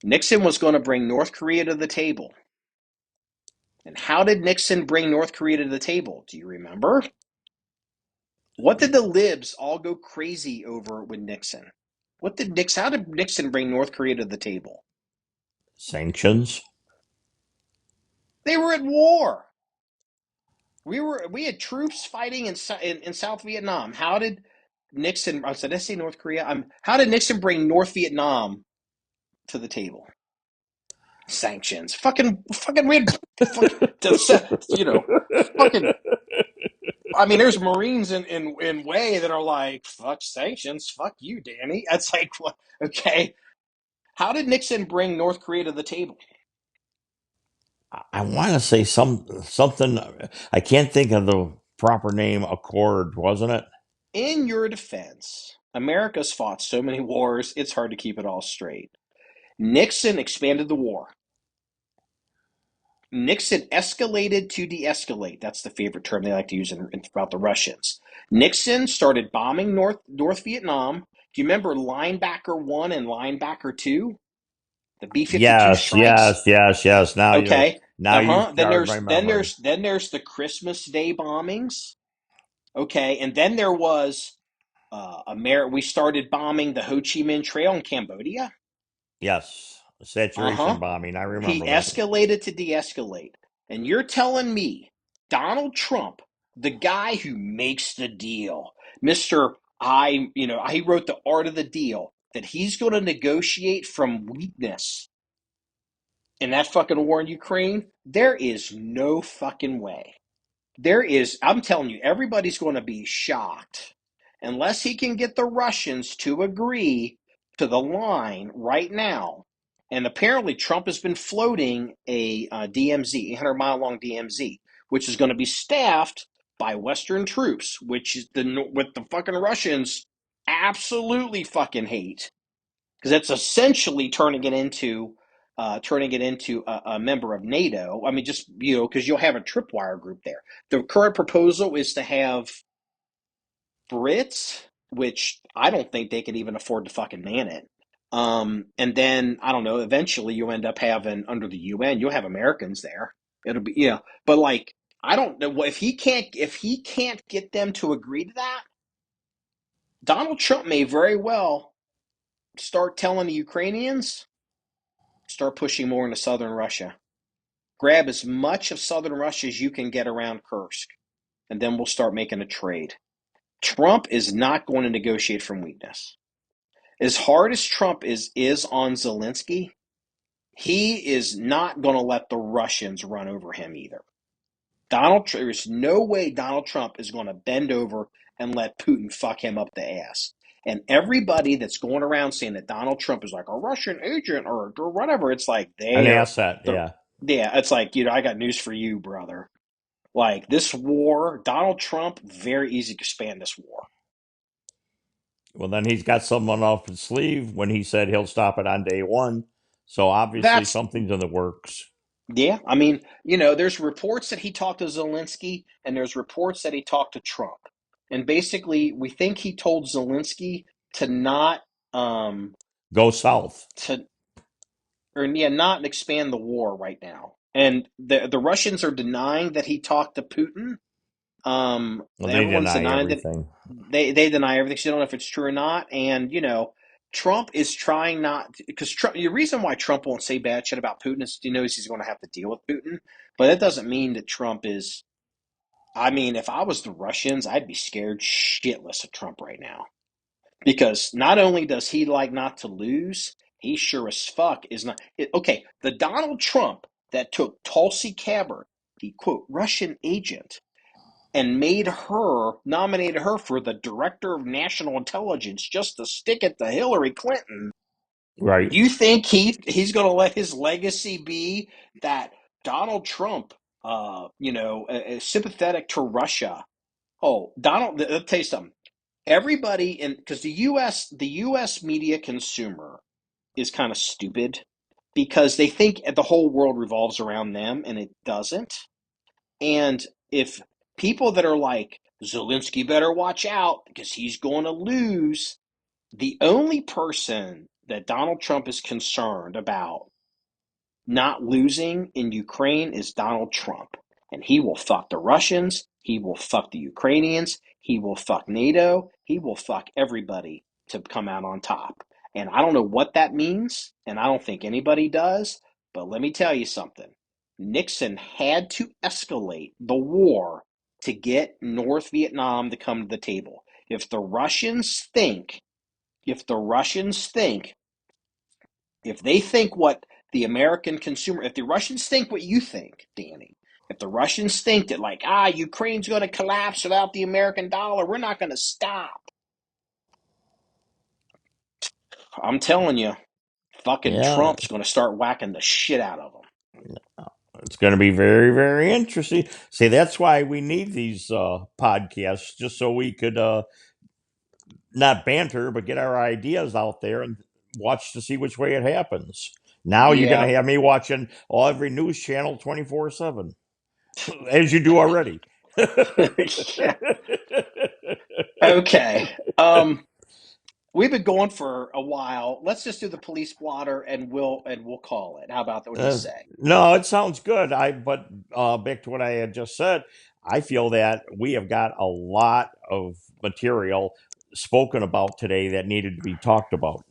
Nixon was going to bring North Korea to the table. And how did Nixon bring North Korea to the table? Do you remember? What did the libs all go crazy over with Nixon? How did Nixon bring North Korea to the table? Sanctions. They were at war. We had troops fighting in South Vietnam. How did Nixon? Did I say North Korea? How did Nixon bring North Vietnam to the table? Sanctions. Fucking, we had, fucking. I mean, there's Marines in Way that are like, fuck sanctions, fuck you, Danny. That's like, what? Okay. How did Nixon bring North Korea to the table? I want to say something. I can't think of the proper name. Accord, wasn't it? In your defense, America's fought so many wars, it's hard to keep it all straight. Nixon expanded the war. Nixon escalated to de-escalate. That's the favorite term they like to use about the Russians. Nixon started bombing North Vietnam. Do you remember Linebacker 1 and Linebacker 2? The B-52 Yes, strikes? yes. Okay. You Then jarred my memory. there's the Christmas Day bombings. Okay, and then there was we started bombing the Ho Chi Minh Trail in Cambodia. Yes, saturation bombing. I He remember that. escalated to de-escalate. And you're telling me Donald Trump, the guy who makes the deal, he wrote The Art of the Deal, that he's going to negotiate from weakness in that fucking war in Ukraine? There is no fucking way. I'm telling you, everybody's going to be shocked unless he can get the Russians to agree to the line right now. And apparently, Trump has been floating a DMZ, 800-mile-long DMZ, which is going to be staffed by Western troops, which is what the fucking Russians absolutely fucking hate, because that's essentially turning it into a member of NATO. I mean, just because you'll have a tripwire group there. The current proposal is to have Brits, which I don't think they could even afford to fucking man it. And then I don't know. Eventually, you end up having under the UN, you'll have Americans there. It'll be but like I don't know if he can't get them to agree to that. Donald Trump may very well start telling the Ukrainians, start pushing more into southern Russia. Grab as much of southern Russia as you can get around Kursk, and then we'll start making a trade. Trump is not going to negotiate from weakness. As hard as Trump is on Zelensky, he is not going to let the Russians run over him either. There's no way Donald Trump is going to bend over and let Putin fuck him up the ass. And everybody that's going around saying that Donald Trump is like a Russian agent or whatever, it's like An asset, yeah. Yeah, it's like, I got news for you, brother. Like, this war, Donald Trump, very easy to expand this war. Well, then he's got someone off his sleeve when he said he'll stop it on day one. So obviously something's in the works. Yeah, I mean, there's reports that he talked to Zelensky, and there's reports that he talked to Trump. And basically, we think he told Zelensky to not go south. Not expand the war right now. And the Russians are denying that he talked to Putin. They deny everything. They deny everything. So you don't know if it's true or not. And Trump is trying not because the reason why Trump won't say bad shit about Putin is he knows he's going to have to deal with Putin. But that doesn't mean that Trump is. I mean, if I was the Russians, I'd be scared shitless of Trump right now, because not only does he like not to lose, he sure as fuck is not. Okay, the Donald Trump that took Tulsi Gabbard, the quote Russian agent, and nominated her for the Director of National Intelligence just to stick it to Hillary Clinton. Right. You think he's going to let his legacy be that Donald Trump, sympathetic to Russia? Oh, Donald, let me tell you something. Everybody because the U.S. media consumer is kind of stupid because they think the whole world revolves around them, and it doesn't. And if people that are like, Zelensky better watch out because he's going to lose, the only person that Donald Trump is concerned about not losing in Ukraine is Donald Trump. And he will fuck the Russians. He will fuck the Ukrainians. He will fuck NATO. He will fuck everybody to come out on top. And I don't know what that means, and I don't think anybody does, but let me tell you something. Nixon had to escalate the war to get North Vietnam to come to the table. If the Russians think, if they think what the American consumer, if the Russians think what you think, Danny, if the Russians think that like, Ukraine's going to collapse without the American dollar, we're not going to stop. I'm telling you, fucking Yeah, Trump's going to start whacking the shit out of them. it's going to be very, very interesting. See, that's why we need these podcasts, just so we could not banter, but get our ideas out there and watch to see which way it happens. Now you're going Yeah. to have me watching every news channel 24/7, as you do already. Yeah. Okay. We've been going for a while. Let's just do the police blotter and we'll call it. How about that? What do you say? No, it sounds good. But back to what I had just said, I feel that we have got a lot of material spoken about today that needed to be talked about,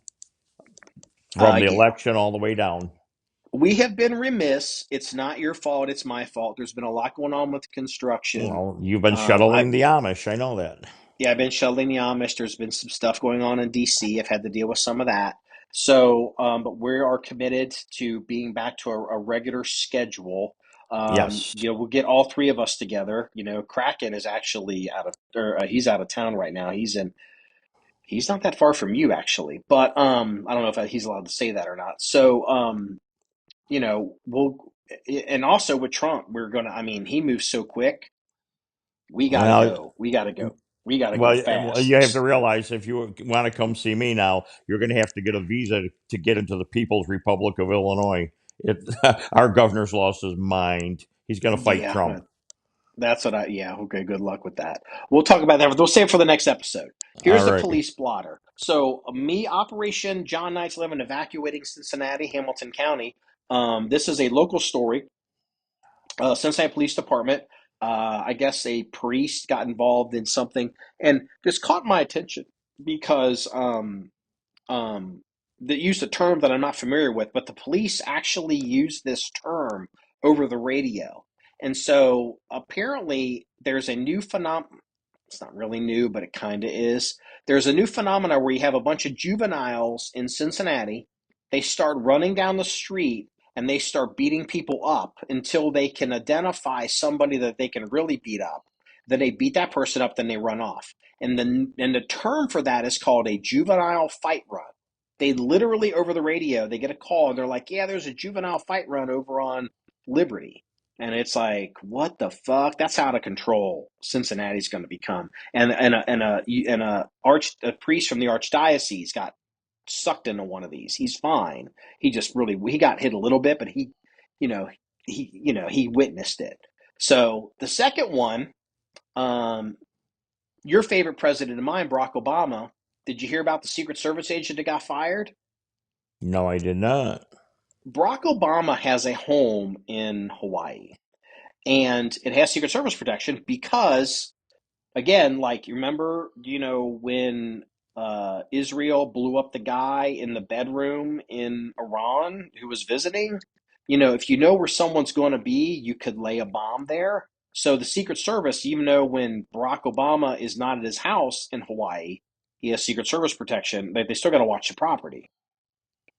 from the Yeah. election all the way down. We have been remiss. It's not your fault. It's my fault. There's been a lot going on with construction. Well, you've been I've shuttling the Amish. I know that. Yeah, I've been shuttling the Amish. There's been some stuff going on in DC. I've had to deal with some of that. So, but we are committed to being back to a regular schedule. Yes. We'll get all three of us together. Kraken is actually he's out of town right now. He's not that far from you actually, but I don't know if he's allowed to say that or not. So, and also with Trump, he moves so quick. We gotta Well, go. We gotta go. We gotta go well, you have to fast. realize, if you want to come see me now, you're going to have to get a visa to get into the People's Republic of Illinois. Our governor's lost his mind. He's going to fight Yeah, Trump. that's what yeah, okay, good luck with that. We'll talk about that. We'll save it for the next episode. All Here's the right. police blotter. So, Operation John 1911 evacuating Cincinnati, Hamilton County. This is a local story. Cincinnati Police Department, I guess a priest got involved in something, and this caught my attention because that used a term that I'm not familiar with, but the police actually use this term over the radio. And so apparently there's a new phenomenon. It's not really new, but it kind of is. There's a new phenomenon where you have a bunch of juveniles in Cincinnati. They start running down the street and they start beating people up until they can identify somebody that they can really beat up. Then they beat that person up, then they run off. And the term for that is called a juvenile fight run. They literally, over the radio, they get a call and they're like, yeah, there's a juvenile fight run over on Liberty. And it's like, what the fuck? That's out of control. Cincinnati's going to become. And a priest from the archdiocese got sucked into one of these. He's fine. He got hit a little bit, but he witnessed it. So the second one, your favorite president of mine, Barack Obama. Did you hear about the Secret Service agent that got fired? No, I did not. Barack Obama has a home in Hawaii, and it has Secret Service protection because, again, like, you remember, when Israel blew up the guy in the bedroom in Iran who was visiting? If you know where someone's going to be, you could lay a bomb there. So the Secret Service, even though when Barack Obama is not at his house in Hawaii, he has Secret Service protection, they still got to watch the property.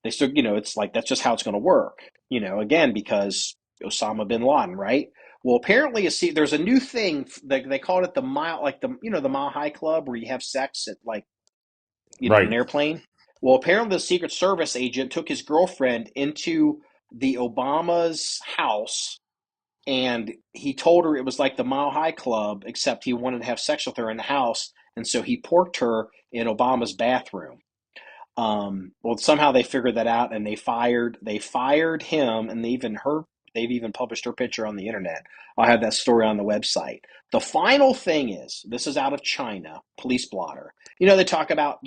They still, it's like, that's just how it's going to work. Again, because Osama bin Laden, right? Well, apparently, there's a new thing that they called it the mile, like the Mile High Club, where you have sex at, like, an Right. airplane. Well, apparently, the Secret Service agent took his girlfriend into the Obama's house, and he told her it was like the Mile High Club, except he wanted to have sex with her in the house, and so he porked her in Obama's bathroom. Well, somehow they figured that out, and they fired him, and they've even published her picture on the internet. I'll have that story on the website. The final thing is, this is out of China, police blotter. They talk about,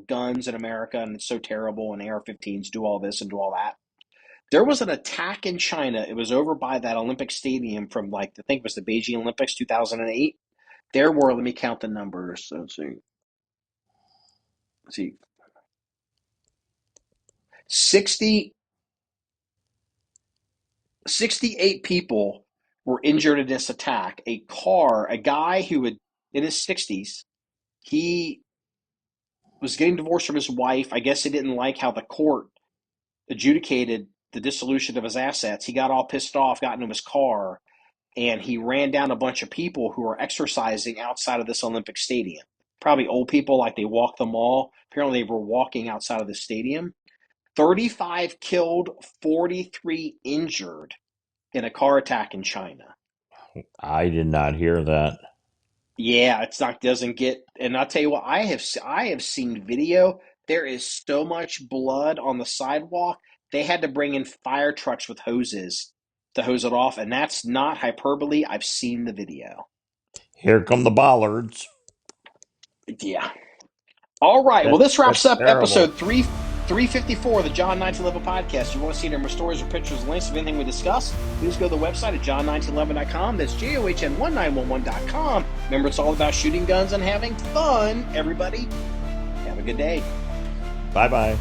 guns in America, and it's so terrible, and AR-15s do all this and do all that. There was an attack in China. It was over by that Olympic stadium from, like, I think it was the Beijing Olympics 2008. There were, let me count the numbers. Let's see. 68 people were injured in this attack. A guy who had, in his 60s, he was getting divorced from his wife. I guess he didn't like how the court adjudicated the dissolution of his assets, he got all pissed off, got into his car, and he ran down a bunch of people who were exercising outside of this Olympic stadium. Probably old people, like they walked the mall. Apparently they were walking outside of the stadium. 35 killed, 43 injured in a car attack in China. I did not hear that. Yeah, it's not, doesn't get, and I'll tell you what, I have seen video. There is so much blood on the sidewalk. They had to bring in fire trucks with hoses to hose it off, and that's not hyperbole. I've seen the video. Here come the bollards. Yeah. All right. Well, this wraps up terrible. episode 354 of the John 1911 Podcast. If you want to see any more stories or pictures, links of anything we discuss, please go to the website at john1911.com. That's JOHN1911.com. Remember, it's all about shooting guns and having fun, everybody. Have a good day. Bye-bye.